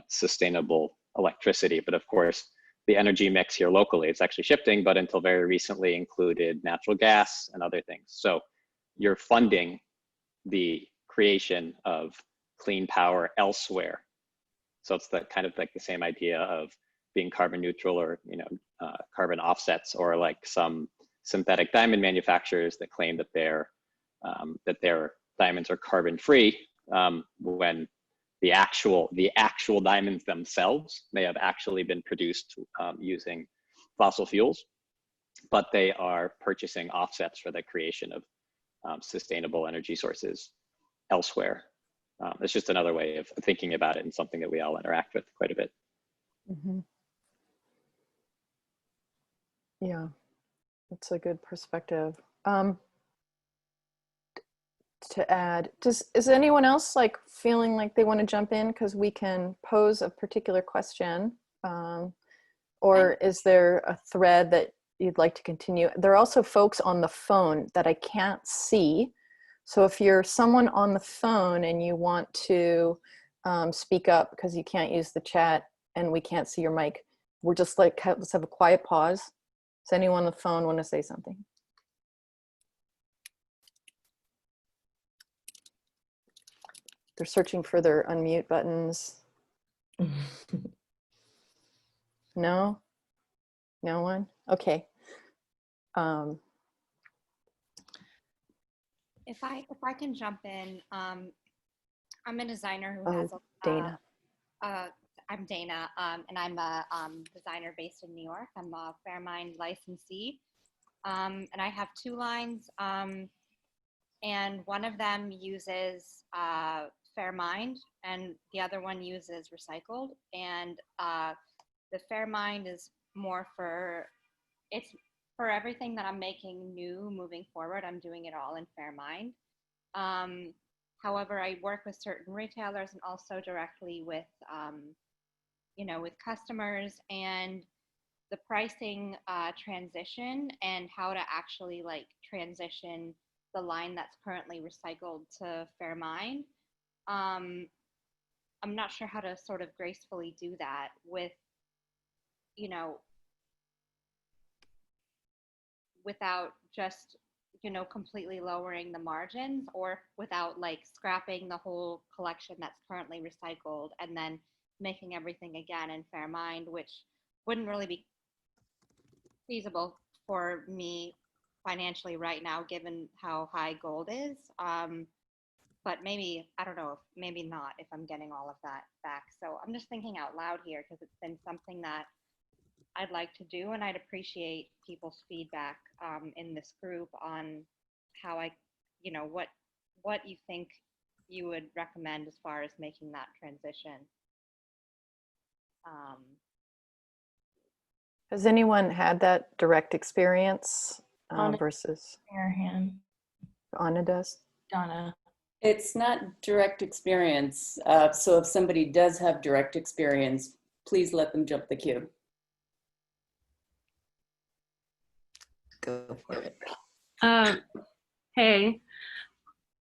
sustainable electricity. But of course, the energy mix here locally, it's actually shifting, but until very recently included natural gas and other things. So you're funding the creation of clean power elsewhere. So it's the kind of like the same idea of being carbon neutral, or carbon offsets, or like some synthetic diamond manufacturers that claim that their diamonds are carbon free, when the actual diamonds themselves may have actually been produced using fossil fuels, but they are purchasing offsets for the creation of sustainable energy sources elsewhere. It's just another way of thinking about it, and something that we all interact with quite a bit. Mm-hmm. Yeah, that's a good perspective. To add, is anyone else like feeling like they want to jump in, because we can pose a particular question, or is there a thread that you'd like to continue? There are also folks on the phone that I can't see. So if you're someone on the phone and you want to speak up because you can't use the chat and we can't see your mic, we're just like, let's have a quiet pause. Does anyone on the phone want to say something? They're searching for their unmute buttons. No? No one? Okay. If I can jump in, I'm a designer who has Dana. I'm Dana, and I'm a designer based in New York. I'm a Fairmind licensee, and I have two lines, and one of them uses Fairmind, and the other one uses recycled. And the Fairmind is more for, it's for everything that I'm making new moving forward. I'm doing it all in Fairmind. However, I work with certain retailers and also directly with, with customers, and the pricing transition and how to actually like transition the line that's currently recycled to Fairmind. I'm not sure how to sort of gracefully do that with, without just, completely lowering the margins, or without like scrapping the whole collection that's currently recycled and then making everything again in Fairmind, which wouldn't really be feasible for me financially right now, given how high gold is. But maybe, I don't know, maybe not if I'm getting all of that back. So I'm just thinking out loud here, because it's been something that I'd like to do, and I'd appreciate people's feedback in this group on how what you think you would recommend as far as making that transition. Has anyone had that direct experience versus? Your hand. Anna does. Donna. It's not direct experience. So if somebody does have direct experience, please let them jump the queue. Go for it. Hey,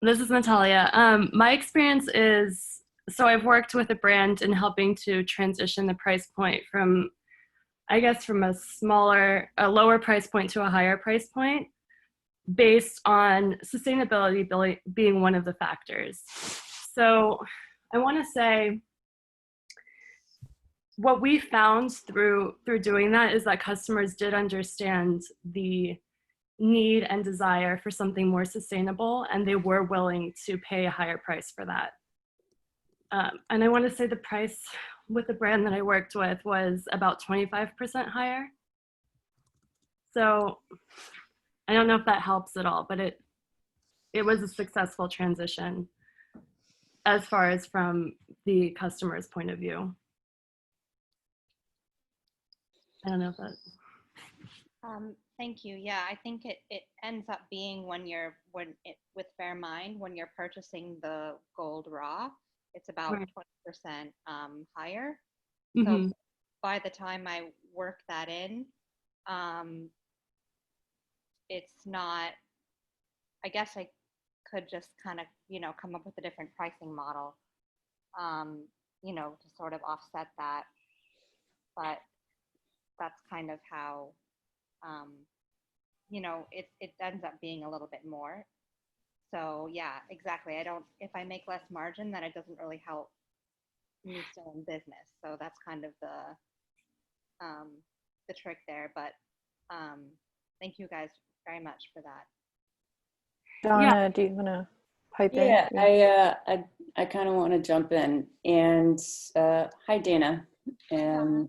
this is Natalia. My experience is, so I've worked with a brand in helping to transition the price point from, I guess, from a lower price point to a higher price point, based on sustainability being one of the factors. So I want to say, what we found through doing that is that customers did understand the need and desire for something more sustainable, and they were willing to pay a higher price for that. And I want to say the price with the brand that I worked with was about 25% higher. So I don't know if that helps at all, but it was a successful transition as far as from the customer's point of view. I don't know if that. Thank you. Yeah, I think it ends up being with Fairmind, when you're purchasing the gold raw, it's about 20% higher. Mm-hmm. So by the time I work that in, it's not I guess I could just kind of, come up with a different pricing model, to sort of offset that. But that's kind of how, it ends up being a little bit more. So yeah, exactly. If I make less margin, then it doesn't really help me still in business. So that's kind of the trick there. But thank you guys very much for that. Donna, do you want to pipe in? Yeah, I kind of want to jump in. And hi, Dana. And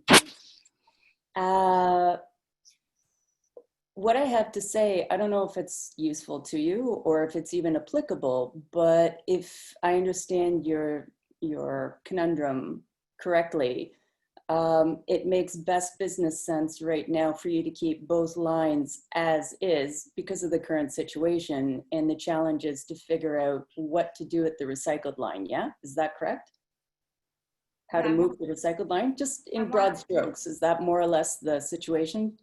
what I have to say, I don't know if it's useful to you or if it's even applicable, but if I understand your conundrum correctly, it makes best business sense right now for you to keep both lines as is because of the current situation, and the challenge is to figure out what to do at the recycled line. Yeah, is that correct? How to move the recycled line, just in broad strokes. Is that more or less the situation?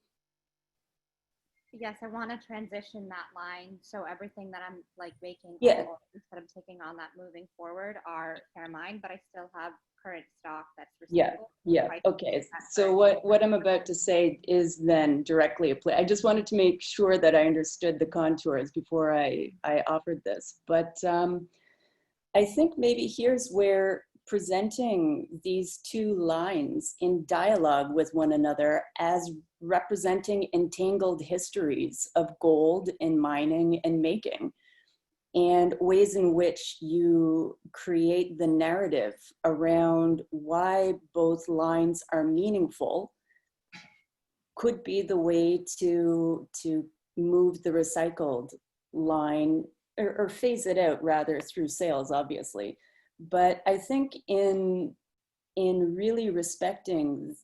Yes, I want to transition that line. So everything that I'm like making, Yeah, instead of taking on that moving forward are fair mine, but I still have current stock that's yeah, recyclable. yeah. Okay. So what I'm about to say is then directly applicable. I just wanted to make sure that I understood the contours before I offered this. But I think maybe here's where presenting these two lines in dialogue with one another as representing entangled histories of gold and mining and making, and ways in which you create the narrative around why both lines are meaningful could be the way to move the recycled line, or phase it out rather through sales, obviously. But I think in really respecting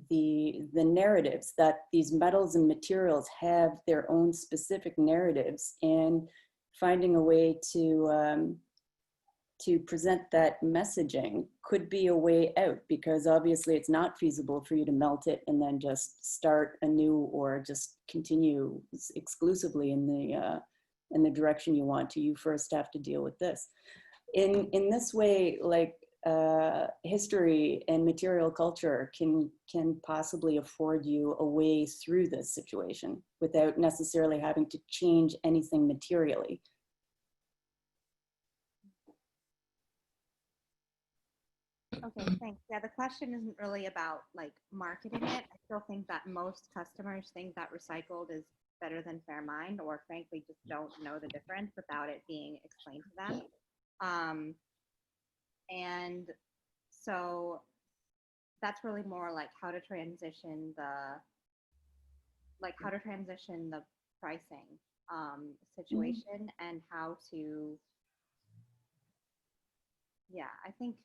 the narratives, that these metals and materials have their own specific narratives, and finding a way to present that messaging could be a way out, because obviously it's not feasible for you to melt it and then just start anew or just continue exclusively in the direction you want to. You first have to deal with this. In this way, like history and material culture can possibly afford you a way through this situation without necessarily having to change anything materially. Okay, thanks. Yeah, the question isn't really about like marketing it. I still think that most customers think that recycled is better than fair mine, or frankly just don't know the difference without it being explained to them. And so that's really more like how to transition the pricing situation, and how to, yeah, I think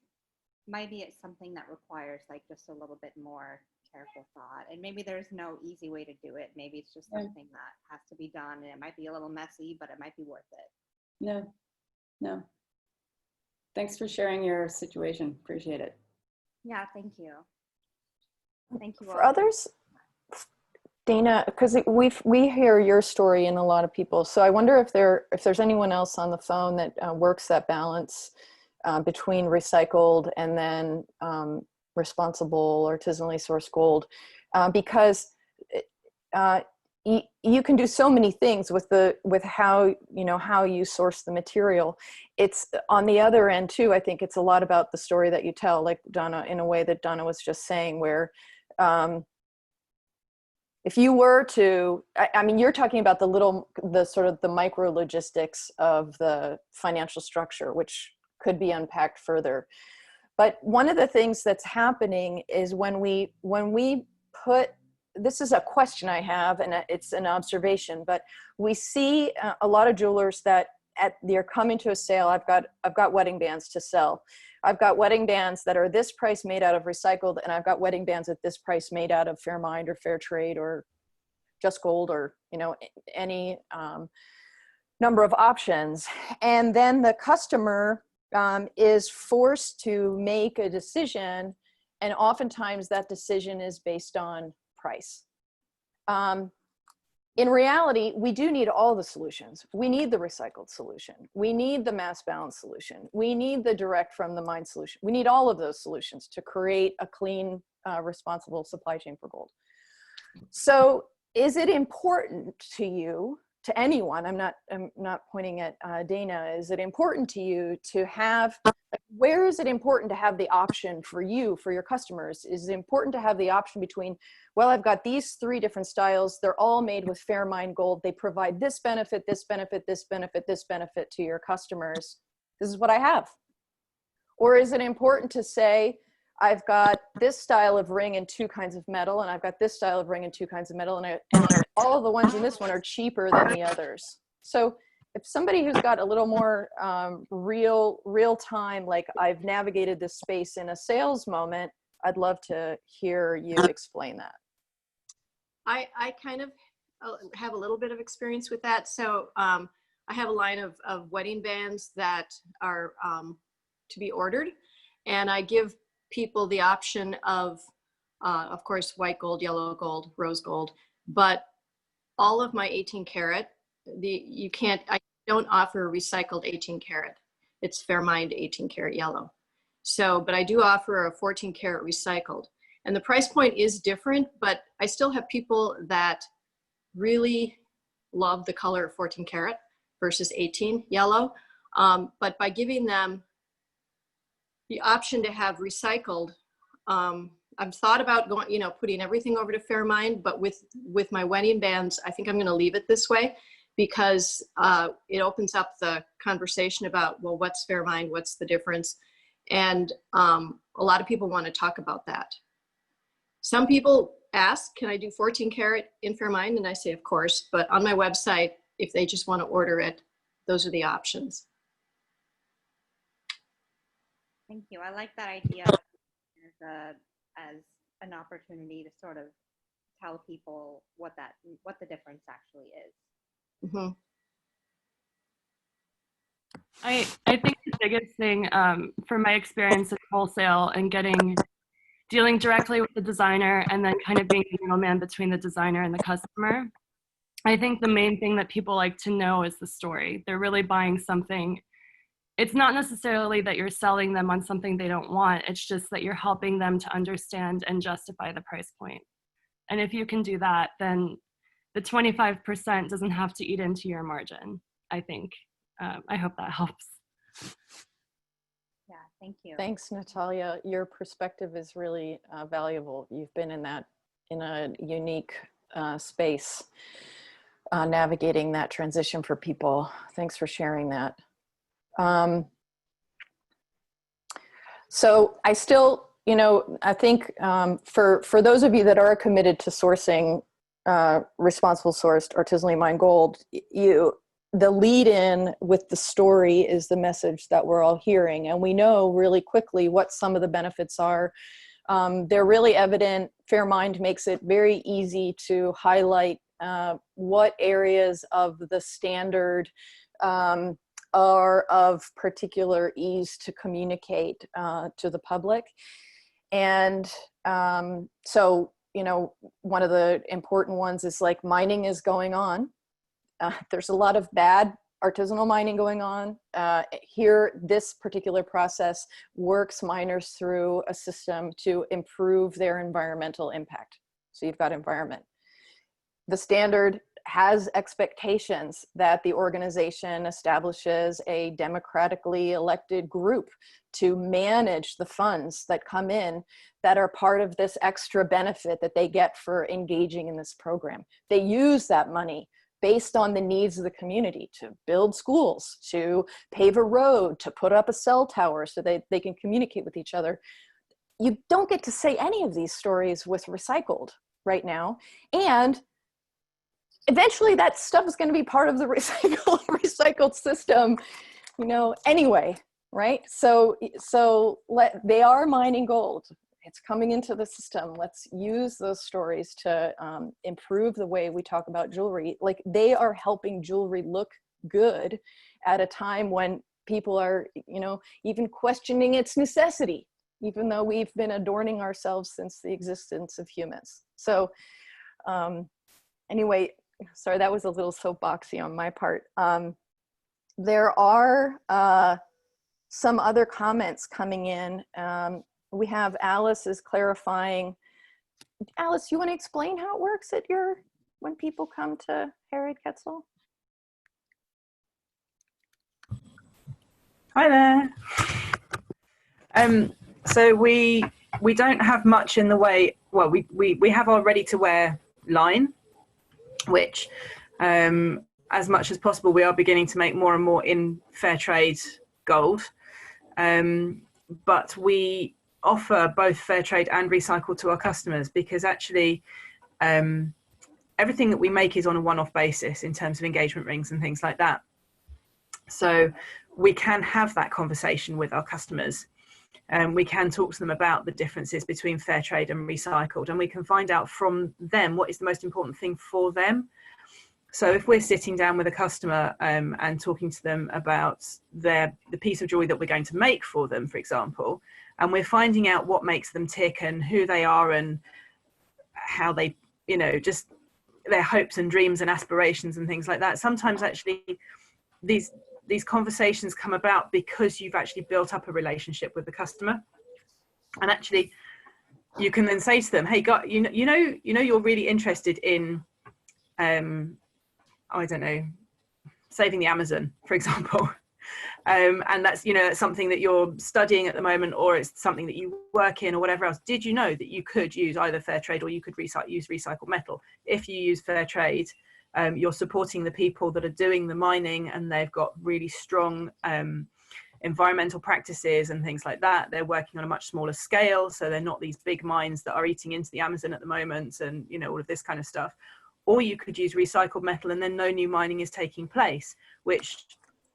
maybe it's something that requires like just a little bit more careful thought, and maybe there's no easy way to do it. Maybe it's just something that has to be done, and it might be a little messy, but it might be worth it. No. Thanks for sharing your situation. Appreciate it. Yeah, thank you. Thank you all. For others, Dana, because we hear your story in a lot of people, so I wonder if there's anyone else on the phone that works that balance between recycled and then responsible, artisanally sourced gold, because you can do so many things with how you source the material. It's on the other end too. I think it's a lot about the story that you tell, like Donna, in a way that Donna was just saying, where if you were to, I mean, you're talking about the sort of the micro logistics of the financial structure, which could be unpacked further. But one of the things that's happening is when we put, this is a question I have, and it's an observation, but we see a lot of jewelers that they're coming to a sale. I've got wedding bands to sell. I've got wedding bands that are this price made out of recycled, and I've got wedding bands at this price made out of fair mined or fair trade or just gold, or any number of options. And then the customer is forced to make a decision, and oftentimes that decision is based on price. in reality, we do need all the solutions. We need the recycled solution. We need the mass balance solution. We need the direct from the mine solution. We need all of those solutions to create a clean, responsible supply chain for gold. So is it important to you, to anyone, I'm not pointing at Dana, is it important to you to have, where is it important to have the option for you, for your customers? Is it important to have the option between, well, I've got these 3 different styles, they're all made with fair mine gold, they provide this benefit, this benefit, this benefit, this benefit to your customers, this is what I have? Or is it important to say, I've got this style of ring in 2 kinds of metal, and I've got this style of ring in 2 kinds of metal, and all of the ones in this one are cheaper than the others. So if somebody who's got a little more real time, like I've navigated this space in a sales moment, I'd love to hear you explain that. I kind of have a little bit of experience with that. So I have a line of wedding bands that are to be ordered, and I give people the option of course, white gold, yellow gold, rose gold, but all of my 18 karat, I don't offer recycled 18 karat. It's fair mined 18 karat yellow. So, but I do offer a 14 karat recycled, and the price point is different, but I still have people that really love the color of 14 karat versus 18 yellow. But by giving them the option to have recycled, I've thought about going, putting everything over to fair mine, but with my wedding bands, I think I'm going to leave it this way, because it opens up the conversation about, well, what's fair mine, what's the difference, and a lot of people want to talk about that. Some people ask, can I do 14 karat in fair mine? And I say, of course, but on my website, if they just want to order it, those are the options. Thank you. I like that idea as an opportunity to sort of tell people what the difference actually is. Mm-hmm. I think the biggest thing from my experience in wholesale and dealing directly with the designer and then kind of being the middleman between the designer and the customer, I think the main thing that people like to know is the story. They're really buying something. It's not necessarily that you're selling them on something they don't want. It's just that you're helping them to understand and justify the price point. And if you can do that, then the 25% doesn't have to eat into your margin, I think. I hope that helps. Yeah, thank you. Thanks, Natalia. Your perspective is really valuable. You've been in a unique space, navigating that transition for people. Thanks for sharing that. So I still, I think for those of you that are committed to sourcing responsible sourced artisanally mined gold, the lead in with the story is the message that we're all hearing. And we know really quickly what some of the benefits are. They're really evident. Fair Mind makes it very easy to highlight what areas of the standard are of particular ease to communicate to the public. And so, one of the important ones is like mining is going on. There's a lot of bad artisanal mining going on. Here, this particular process works miners through a system to improve their environmental impact. So you've got environment. The standard has expectations that the organization establishes a democratically elected group to manage the funds that come in that are part of this extra benefit that they get for engaging in this program. They use that money based on the needs of the community to build schools, to pave a road, to put up a cell tower so they can communicate with each other. You don't get to say any of these stories with recycled right now. And eventually that stuff is going to be part of the recycled system, anyway, right? So they are mining gold. It's coming into the system. Let's use those stories to improve the way we talk about jewelry. Like, they are helping jewelry look good at a time when people are, even questioning its necessity, even though we've been adorning ourselves since the existence of humans. So anyway, sorry, that was a little soapboxy on my part. There are some other comments coming in. We have Alice is clarifying. Alice, you want to explain how it works at when people come to Harriet Quetzal? Hi there. So we don't have much in the way. Well, we have our ready-to-wear line, which, as much as possible, we are beginning to make more and more in fair trade gold. But we offer both fair trade and recycled to our customers, because actually everything that we make is on a one-off basis in terms of engagement rings and things like that. So we can have that conversation with our customers, and we can talk to them about the differences between fair trade and recycled, and we can find out from them what is the most important thing for them. So if we're sitting down with a customer and talking to them about the piece of jewelry that we're going to make for them, for example, and we're finding out what makes them tick and who they are and how they, you know, just their hopes and dreams and aspirations and things like that. Sometimes actually these conversations come about because you've actually built up a relationship with the customer, and actually you can then say to them, hey, God, you know you're really interested in I don't know, saving the Amazon, for example. And that's, you know, that's something that you're studying at the moment, or it's something that you work in or whatever else. Did you know that you could use either fair trade or you could use recycled metal? If you use fair trade, you're supporting the people that are doing the mining, and they've got really strong environmental practices and things like that. They're working on a much smaller scale, so they're not these big mines that are eating into the Amazon at the moment, and, you know, all of this kind of stuff. Or you could use recycled metal and then no new mining is taking place, which,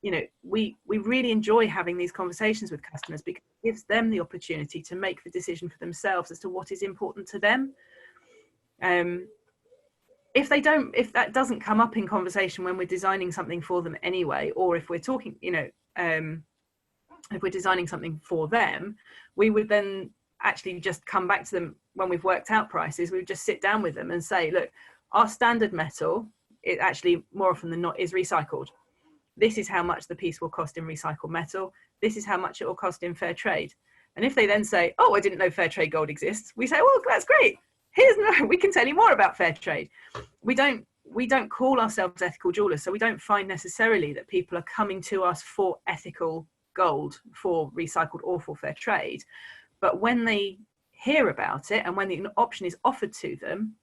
you know, we really enjoy having these conversations with customers, because it gives them the opportunity to make the decision for themselves as to what is important to them. If that doesn't come up in conversation when we're designing something for them anyway, or if we're talking, you know, if we're designing something for them, we would then actually just come back to them when we've worked out prices. We would just sit down with them and say, look, our standard metal, it actually more often than not is recycled. This is how much the piece will cost in recycled metal. This is how much it will cost in fair trade. And if they then say, oh, I didn't know fair trade gold exists, we say, well, that's great. We can tell you more about fair trade. We don't call ourselves ethical jewelers, so we don't find necessarily that people are coming to us for ethical gold, for recycled or for fair trade. But when they hear about it and when the option is offered to them,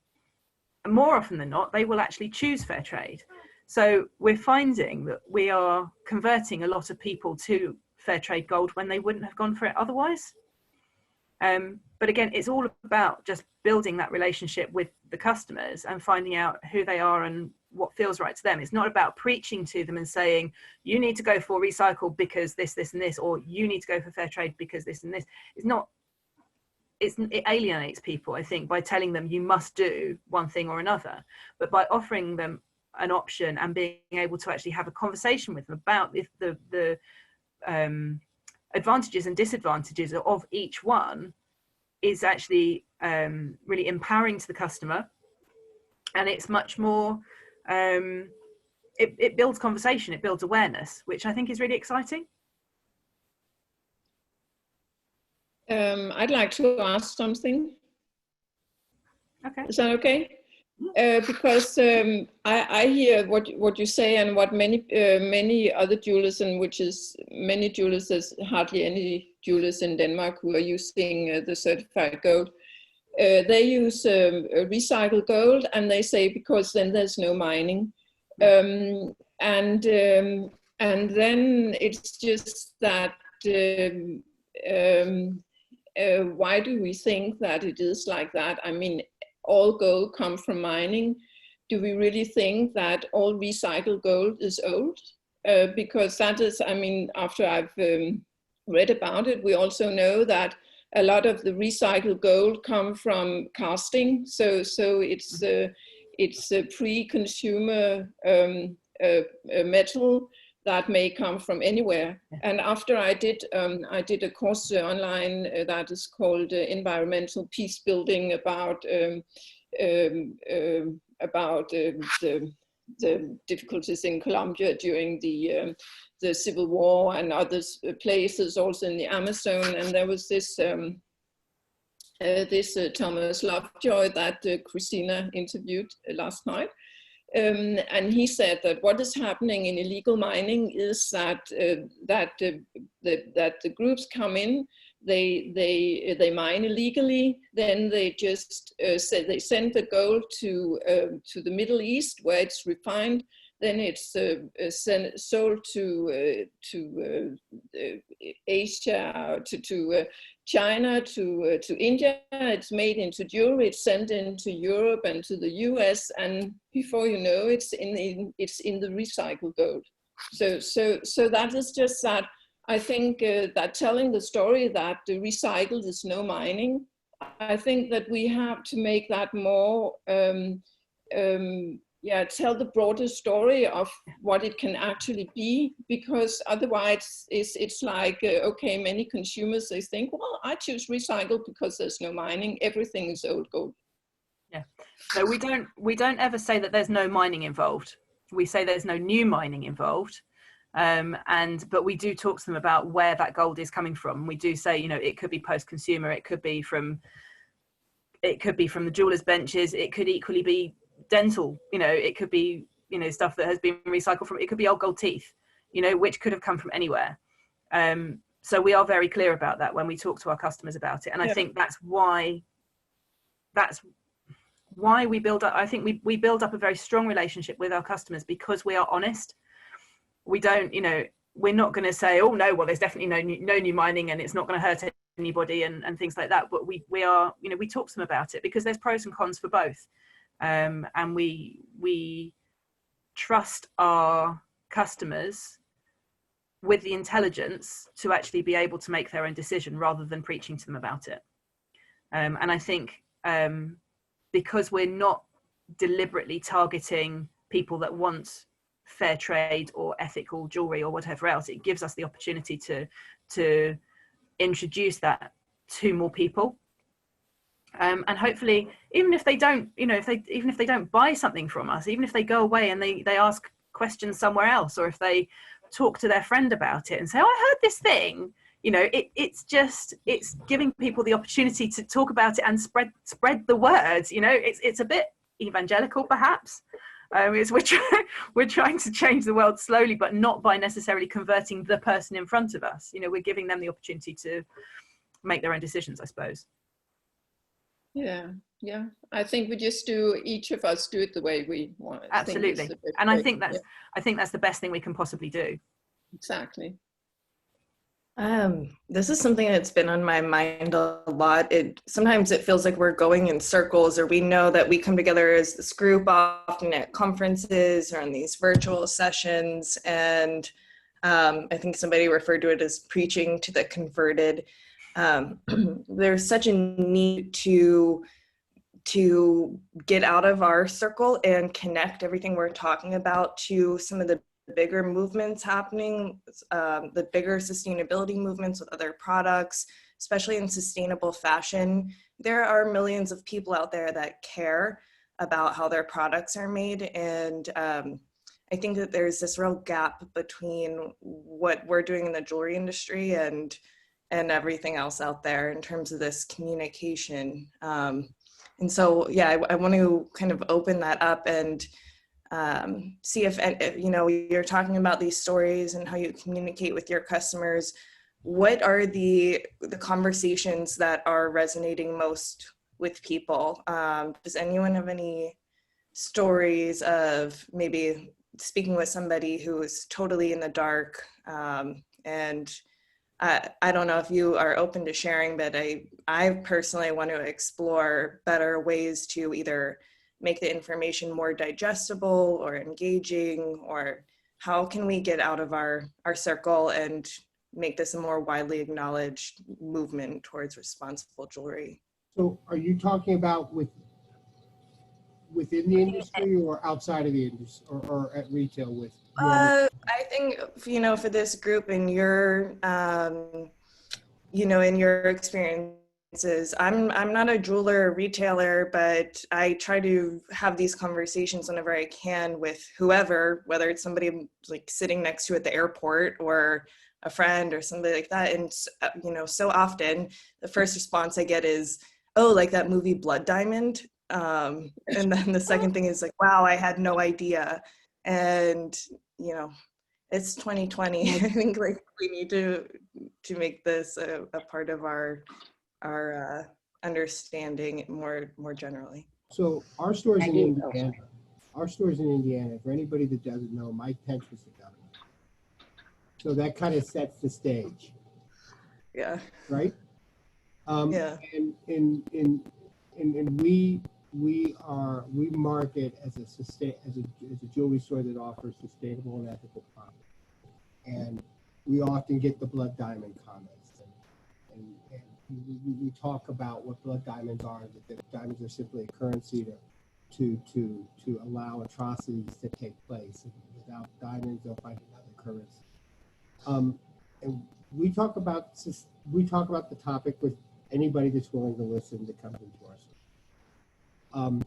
more often than not, they will actually choose fair trade. So we're finding that we are converting a lot of people to fair trade gold when they wouldn't have gone for it otherwise. But again, it's all about just building that relationship with the customers and finding out who they are and what feels right to them. It's not about preaching to them and saying, you need to go for recycled because this, and this, or you need to go for fair trade because this and this. It alienates people, I think, by telling them you must do one thing or another. But by offering them an option and being able to actually have a conversation with them about the advantages and disadvantages of each one is actually really empowering to the customer. And it's much more, it builds conversation, it builds awareness, which I think is really exciting. I'd like to ask something. Okay. Is that okay? Because I hear what you say and what many other jewelers, and which is many jewelers, there's hardly any jewelers in Denmark who are using the certified gold. They use recycled gold, and they say because then there's no mining, and then it's just that. Why do we think that it is like that? I mean, all gold comes from mining. Do we really think that all recycled gold is old? Because that is, I mean, after I've read about it, we also know that a lot of the recycled gold come from casting. So it's a pre-consumer metal that may come from anywhere. And after I did a course online that is called Environmental Peace Building about about the difficulties in Colombia during the Civil War and other places, also in the Amazon. And there was this Thomas Lovejoy that Christina interviewed last night. And he said that what is happening in illegal mining is that the groups come in, they mine illegally, then they just they send the gold to the Middle East where it's refined, then it's sold to Asia, to China, to India. It's made into jewelry. It's sent into Europe and to the US, and before you know, it's in the recycled gold. So that is just that. I think that telling the story that the recycled is no mining, I think that we have to make that more. Tell the broader story of what it can actually be, because otherwise it's like, okay, many consumers, they think, well, I choose recycled because there's no mining, everything is old gold. Yeah, so we don't ever say that there's no mining involved. We say there's no new mining involved. But we do talk to them about where that gold is coming from. We do say, you know, it could be post-consumer, it could be from the jewelers' benches, it could equally be dental, you know, it could be, you know, stuff that has been recycled from, it could be old gold teeth, you know, which could have come from anywhere. So we are very clear about that when we talk to our customers about it. And I think that's why we build up, I think we build up a very strong relationship with our customers, because we are honest. We don't, you know, we're not going to say, oh no, well, there's definitely no new mining and it's not going to hurt anybody and things like that. But we are, you know, we talk to them about it because there's pros and cons for both. And we trust our customers with the intelligence to actually be able to make their own decision rather than preaching to them about it. And I think because we're not deliberately targeting people that want fair trade or ethical jewelry or whatever else, it gives us the opportunity to introduce that to more people. And hopefully, even if they don't, you know, even if they don't buy something from us, even if they go away and they ask questions somewhere else, or if they talk to their friend about it and say, oh, I heard this thing, you know, it's giving people the opportunity to talk about it and spread the word. You know, it's a bit evangelical perhaps. We're trying to change the world slowly, but not by necessarily converting the person in front of us. You know, we're giving them the opportunity to make their own decisions, I suppose. Yeah. I think we just each of us do it the way we want. Absolutely. And I think that's the best thing we can possibly do. Exactly. This is something that's been on my mind a lot. Sometimes it feels like we're going in circles, or we know that we come together as this group often at conferences or in these virtual sessions. And I think somebody referred to it as preaching to the converted. There's such a need to get out of our circle and connect everything we're talking about to some of the bigger movements happening, the bigger sustainability movements with other products, especially in sustainable fashion. There are millions of people out there that care about how their products are made. And I think that there's this real gap between what we're doing in the jewelry industry and everything else out there in terms of this communication. And so, yeah, I want to kind of open that up and see if, you know, you're talking about these stories and how you communicate with your customers. What are the conversations that are resonating most with people? Does anyone have any stories of maybe speaking with somebody who is totally in the dark? And I don't know if you are open to sharing, but I personally want to explore better ways to either make the information more digestible or engaging, or how can we get out of our circle and make this a more widely acknowledged movement towards responsible jewelry? So are you talking about within the industry or outside of the industry, or at retail with? I think, you know, for this group and your, you know, in your experience I'm not a jeweler or retailer, but I try to have these conversations whenever I can with whoever, whether it's somebody I'm like sitting next to at the airport or a friend or somebody like that. And you know, so often the first response I get is, "Oh, like that movie Blood Diamond." And then the second thing is like, "Wow, I had no idea." And you know, it's 2020. I think like we need to make this a part of our understanding more generally. So our stores in Indiana, for anybody that doesn't know, Mike Pence was the governor. So that kind of sets the stage. Yeah. Right? Yeah. And we market as a jewelry store that offers sustainable and ethical products. And we often get the blood diamond comments. And we talk about what blood diamonds are, that diamonds are simply a currency to allow atrocities to take place. And without diamonds, they'll find another currency. And we talk about the topic with anybody that's willing to listen that comes into our store.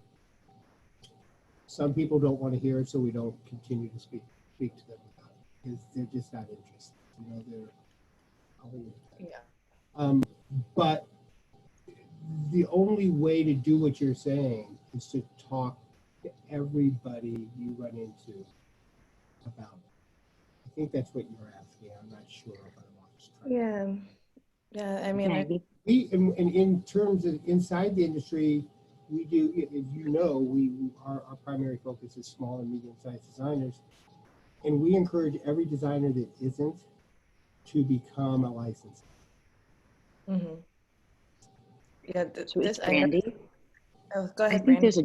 Some people don't want to hear it, so we don't continue to speak to them about it because they're just not interested. You know, but the only way to do what you're saying is to talk to everybody you run into about it. I think that's what you're asking. I'm not sure, but Yeah. I mean, in terms of inside the industry, we do, as you know, our primary focus is small and medium-sized designers, and we encourage every designer that isn't to become a licensee. Mm-hmm. Yeah, so it's Brandy. Oh, go ahead, I think Brandy. there's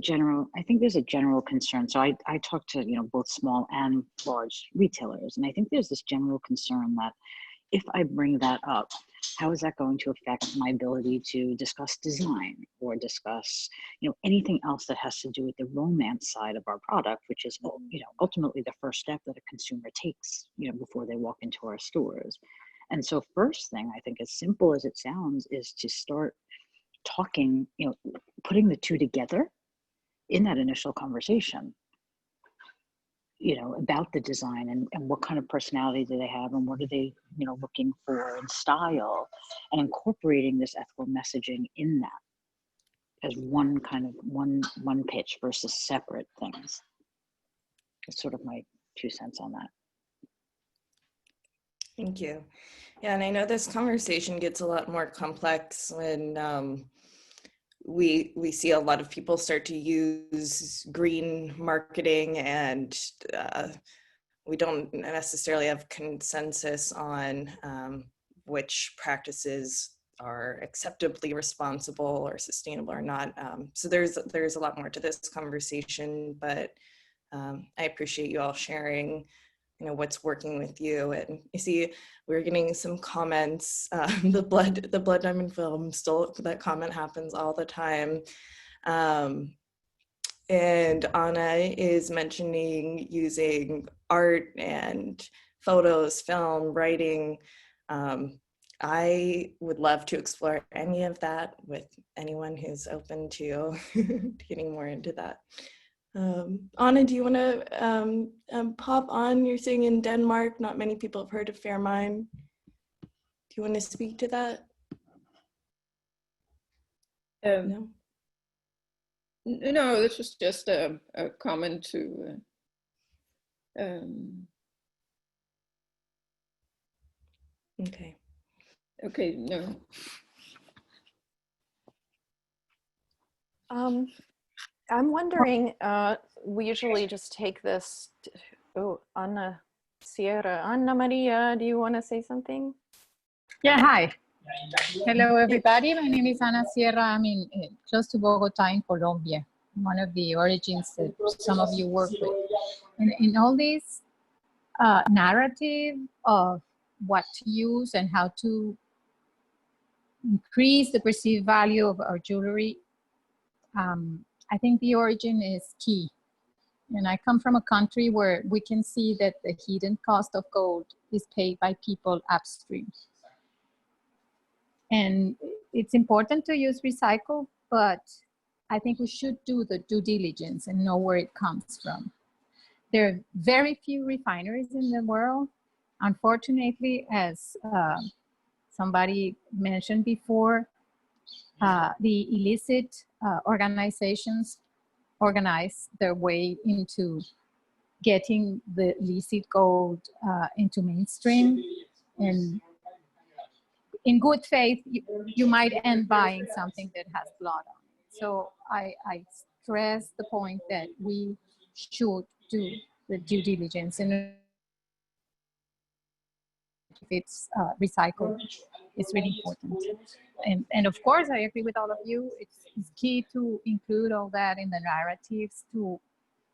a general concern. So I talk to, you know, both small and large retailers, and I think there's this general concern that if I bring that up, how is that going to affect my ability to discuss design or discuss, you know, anything else that has to do with the romance side of our product, which is, you know, ultimately the first step that a consumer takes, you know, before they walk into our stores. And so first thing, I think, as simple as it sounds, is to start talking, you know, putting the two together in that initial conversation, you know, about the design and what kind of personality do they have and what are they, you know, looking for in style, and incorporating this ethical messaging in that as one kind of one pitch versus separate things. It's sort of my 2 cents on that. Thank you. Yeah, and I know this conversation gets a lot more complex when we see a lot of people start to use green marketing, and we don't necessarily have consensus on which practices are acceptably responsible or sustainable or not. So there's a lot more to this conversation, but I appreciate you all sharing, you know, what's working with you. And you see, we're getting some comments. The blood diamond film, still that comment happens all the time. And Anna is mentioning using art and photos, film, writing. I would love to explore any of that with anyone who's open to getting more into that. Anna, do you want to pop on? You're saying in Denmark, not many people have heard of Fairmine. Do you want to speak to that? No. No, this was just a comment to. Okay. Okay. No. I'm wondering, we usually just take this, Anna Maria, do you want to say something? Yeah, hi. Hello, everybody. My name is Ana Sierra. I'm close to Bogota in Colombia, one of the origins that some of you work with. And in all this narrative of what to use and how to increase the perceived value of our jewelry, I think the origin is key. And I come from a country where we can see that the hidden cost of gold is paid by people upstream. And it's important to use recycle, but I think we should do the due diligence and know where it comes from. There are very few refineries in the world. Unfortunately, as somebody mentioned before, the illicit organizations organize their way into getting the illicit gold into mainstream. And in good faith, you might end buying something that has blood on it. So I stress the point that we should do the due diligence, and if it's recycled, it's really important. And of course, I agree with all of you. It's key to include all that in the narratives to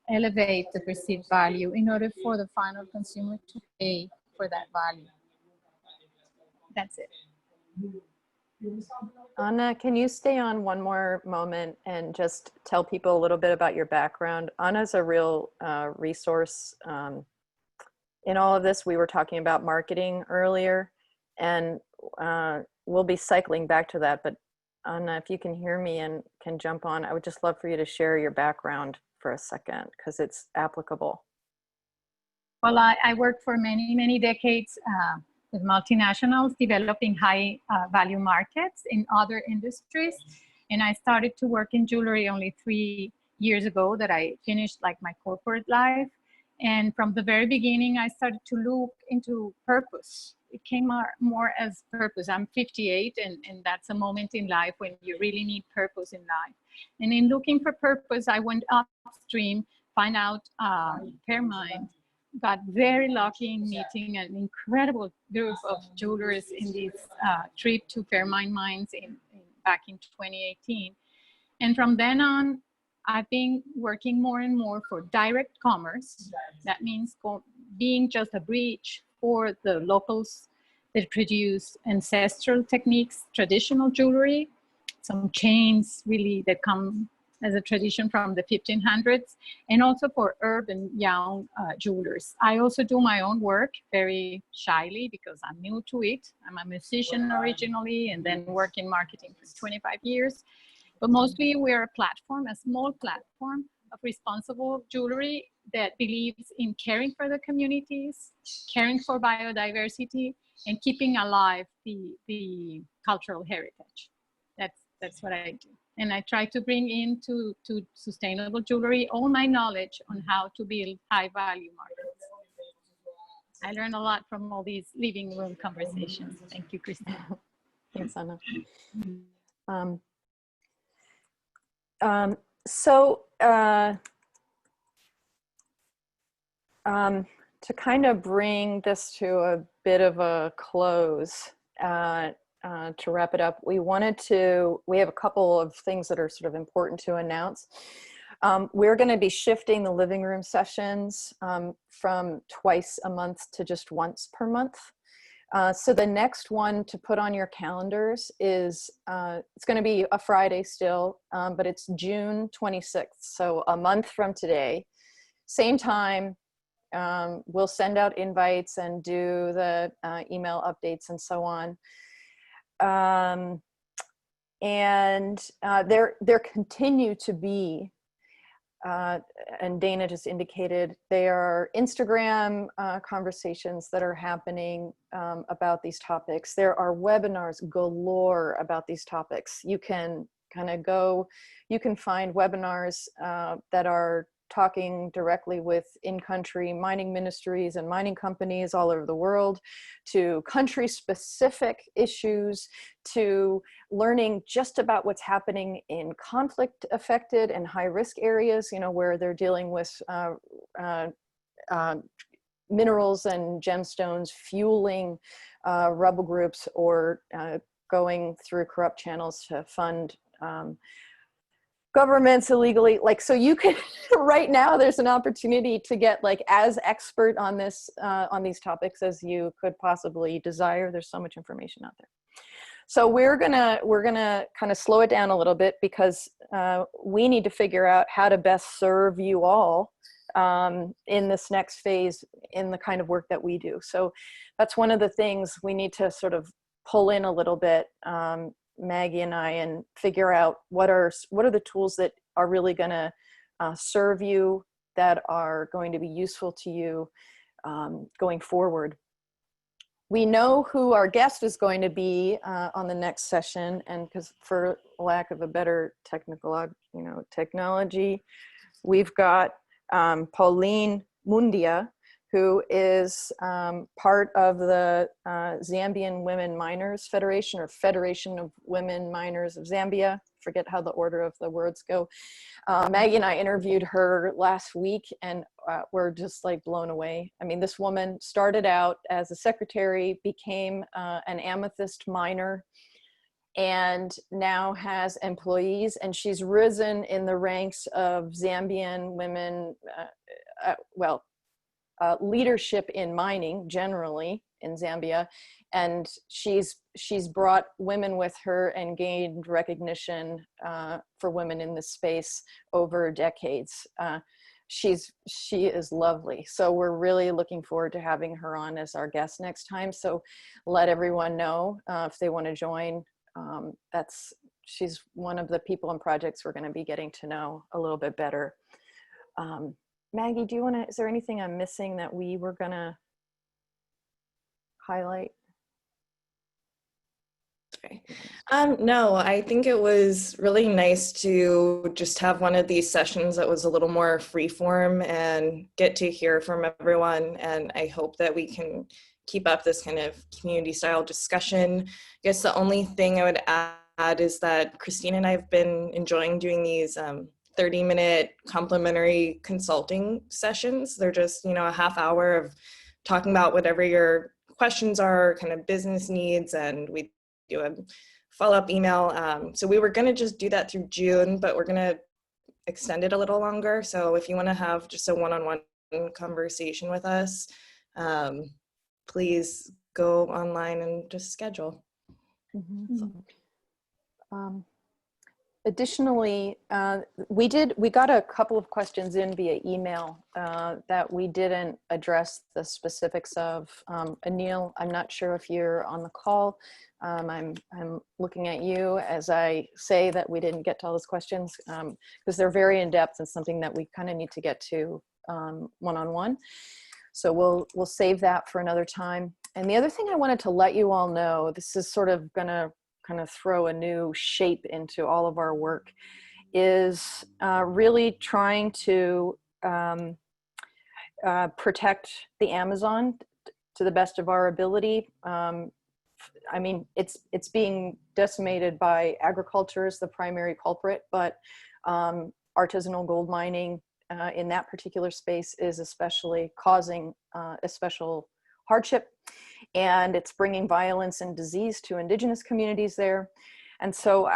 elevate the perceived value in order for the final consumer to pay for that value. That's it. Anna, can you stay on one more moment and just tell people a little bit about your background? Anna's a real resource in all of this. We were talking about marketing earlier, and we'll be cycling back to that. But Anna, if you can hear me and can jump on, I would just love for you to share your background for a second, because it's applicable. Well, I worked for many, many decades with multinationals developing high value markets in other industries. And I started to work in jewelry only 3 years ago that I finished like my corporate life. And from the very beginning, I started to look into purpose. It came more as purpose. I'm 58, and that's a moment in life when you really need purpose in life. And in looking for purpose, I went upstream, find out Fairmine, got very lucky in meeting an incredible group of jewelers in this trip to Fairmine mines back in 2018. And from then on, I've been working more and more for direct commerce. That means being just a bridge for the locals that produce ancestral techniques, traditional jewelry, some chains really that come as a tradition from the 1500s, and also for urban young jewelers. I also do my own work very shyly because I'm new to it. I'm a musician originally and then work in marketing for 25 years. But mostly we're a platform, a small platform of responsible jewelry that believes in caring for the communities, caring for biodiversity, and keeping alive the cultural heritage. That's what I do. And I try to bring into sustainable jewelry all my knowledge on how to build high value markets. I learned a lot from all these living room conversations. Thank you, Christina. Thanks, Anna. To kind of bring this to a bit of a close, to wrap it up, we have a couple of things that are sort of important to announce. We're going to be shifting the living room sessions from twice a month to just once per month. So the next one to put on your calendars is, it's going to be a Friday still, but it's June 26th. So a month from today, same time. We'll send out invites and do the email updates and so on. There continue to be, and Dana just indicated, there are Instagram conversations that are happening about these topics. There are webinars galore about these topics. You can kind of you can find webinars that are talking directly with in-country mining ministries and mining companies all over the world, to country-specific issues, to learning just about what's happening in conflict-affected and high-risk areas, where they're dealing with minerals and gemstones fueling rebel groups or going through corrupt channels to fund governments illegally. So you can, right now, there's an opportunity to get as expert on this, on these topics as you could possibly desire. There's so much information out there. So we're gonna kind of slow it down a little bit, because we need to figure out how to best serve you all in this next phase in the kind of work that we do. So that's one of the things we need to sort of pull in a little bit. Maggie and I and figure out what are the tools that are really going to serve you, that are going to be useful to you going forward. We know who our guest is going to be on the next session, and because for lack of a better technology, we've got Pauline Mundia, who is part of the Zambian Women Miners Federation, or Federation of Women Miners of Zambia. Forget how the order of the words go. Maggie and I interviewed her last week, and we're just like blown away. I mean, this woman started out as a secretary, became an amethyst miner, and now has employees, and she's risen in the ranks of Zambian women, leadership in mining generally in Zambia, and she's brought women with her and gained recognition for women in this space over decades. She is lovely, so we're really looking forward to having her on as our guest next time. So let everyone know if they want to join. She's one of the people and projects we're going to be getting to know a little bit better. Maggie, is there anything I'm missing that we were gonna highlight? Okay. No, I think it was really nice to just have one of these sessions that was a little more freeform and get to hear from everyone. And I hope that we can keep up this kind of community style discussion. I guess the only thing I would add is that Christina and I have been enjoying doing these 30-minute complimentary consulting sessions. They're just, a half hour of talking about whatever your questions are, kind of business needs, and we do a follow-up email. So we were gonna just do that through June, but we're gonna extend it a little longer. So if you wanna have just a one-on-one conversation with us, please go online and just schedule. Additionally, we got a couple of questions in via email that we didn't address the specifics of. Anil, I'm not sure if you're on the call. I'm looking at you as I say that we didn't get to all those questions because they're very in-depth and something that we kind of need to get to one-on-one. So we'll save that for another time. And the other thing I wanted to let you all know, this is sort of gonna kind of throw a new shape into all of our work, is really trying to protect the Amazon to the best of our ability. I mean, it's being decimated by agriculture as the primary culprit, but artisanal gold mining in that particular space is especially causing a special hardship, and it's bringing violence and disease to indigenous communities there. And so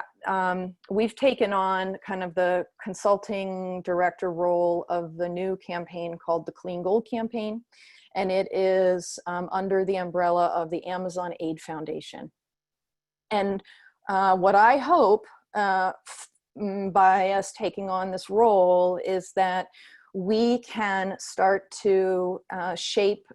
we've taken on kind of the consulting director role of the new campaign called the Clean Gold Campaign. And it is under the umbrella of the Amazon Aid Foundation. And what I hope by us taking on this role is that we can start to shape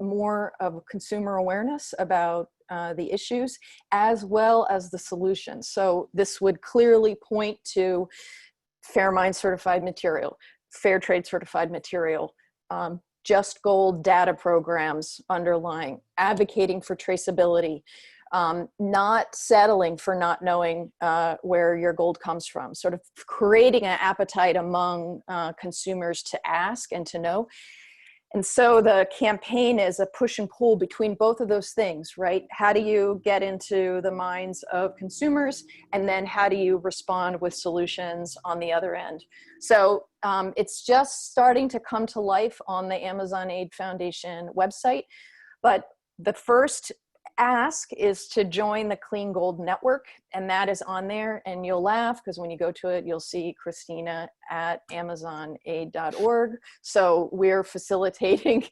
more of consumer awareness about the issues as well as the solutions. So this would clearly point to Fair Mine certified material, Fair Trade certified material, Just Gold data programs underlying, advocating for traceability, not settling for not knowing where your gold comes from, sort of creating an appetite among consumers to ask and to know. And so the campaign is a push and pull between both of those things, right? How do you get into the minds of consumers? And then how do you respond with solutions on the other end? So it's just starting to come to life on the Amazon Aid Foundation website. But the first ask is to join the Clean Gold Network, and that is on there. And you'll laugh because when you go to it, you'll see Christina at amazonaid.org. So we're facilitating,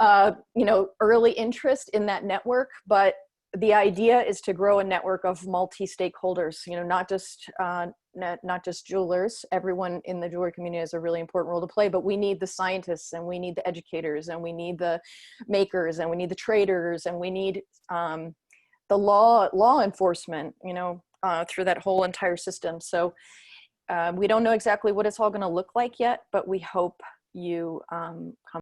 early interest in that network. But the idea is to grow a network of multi-stakeholders. Not just jewelers. Everyone in the jewelry community has a really important role to play, but we need the scientists, and we need the educators, and we need the makers, and we need the traders, and we need law enforcement, you know, through that whole entire system. So we don't know exactly what it's all going to look like yet, but we hope you come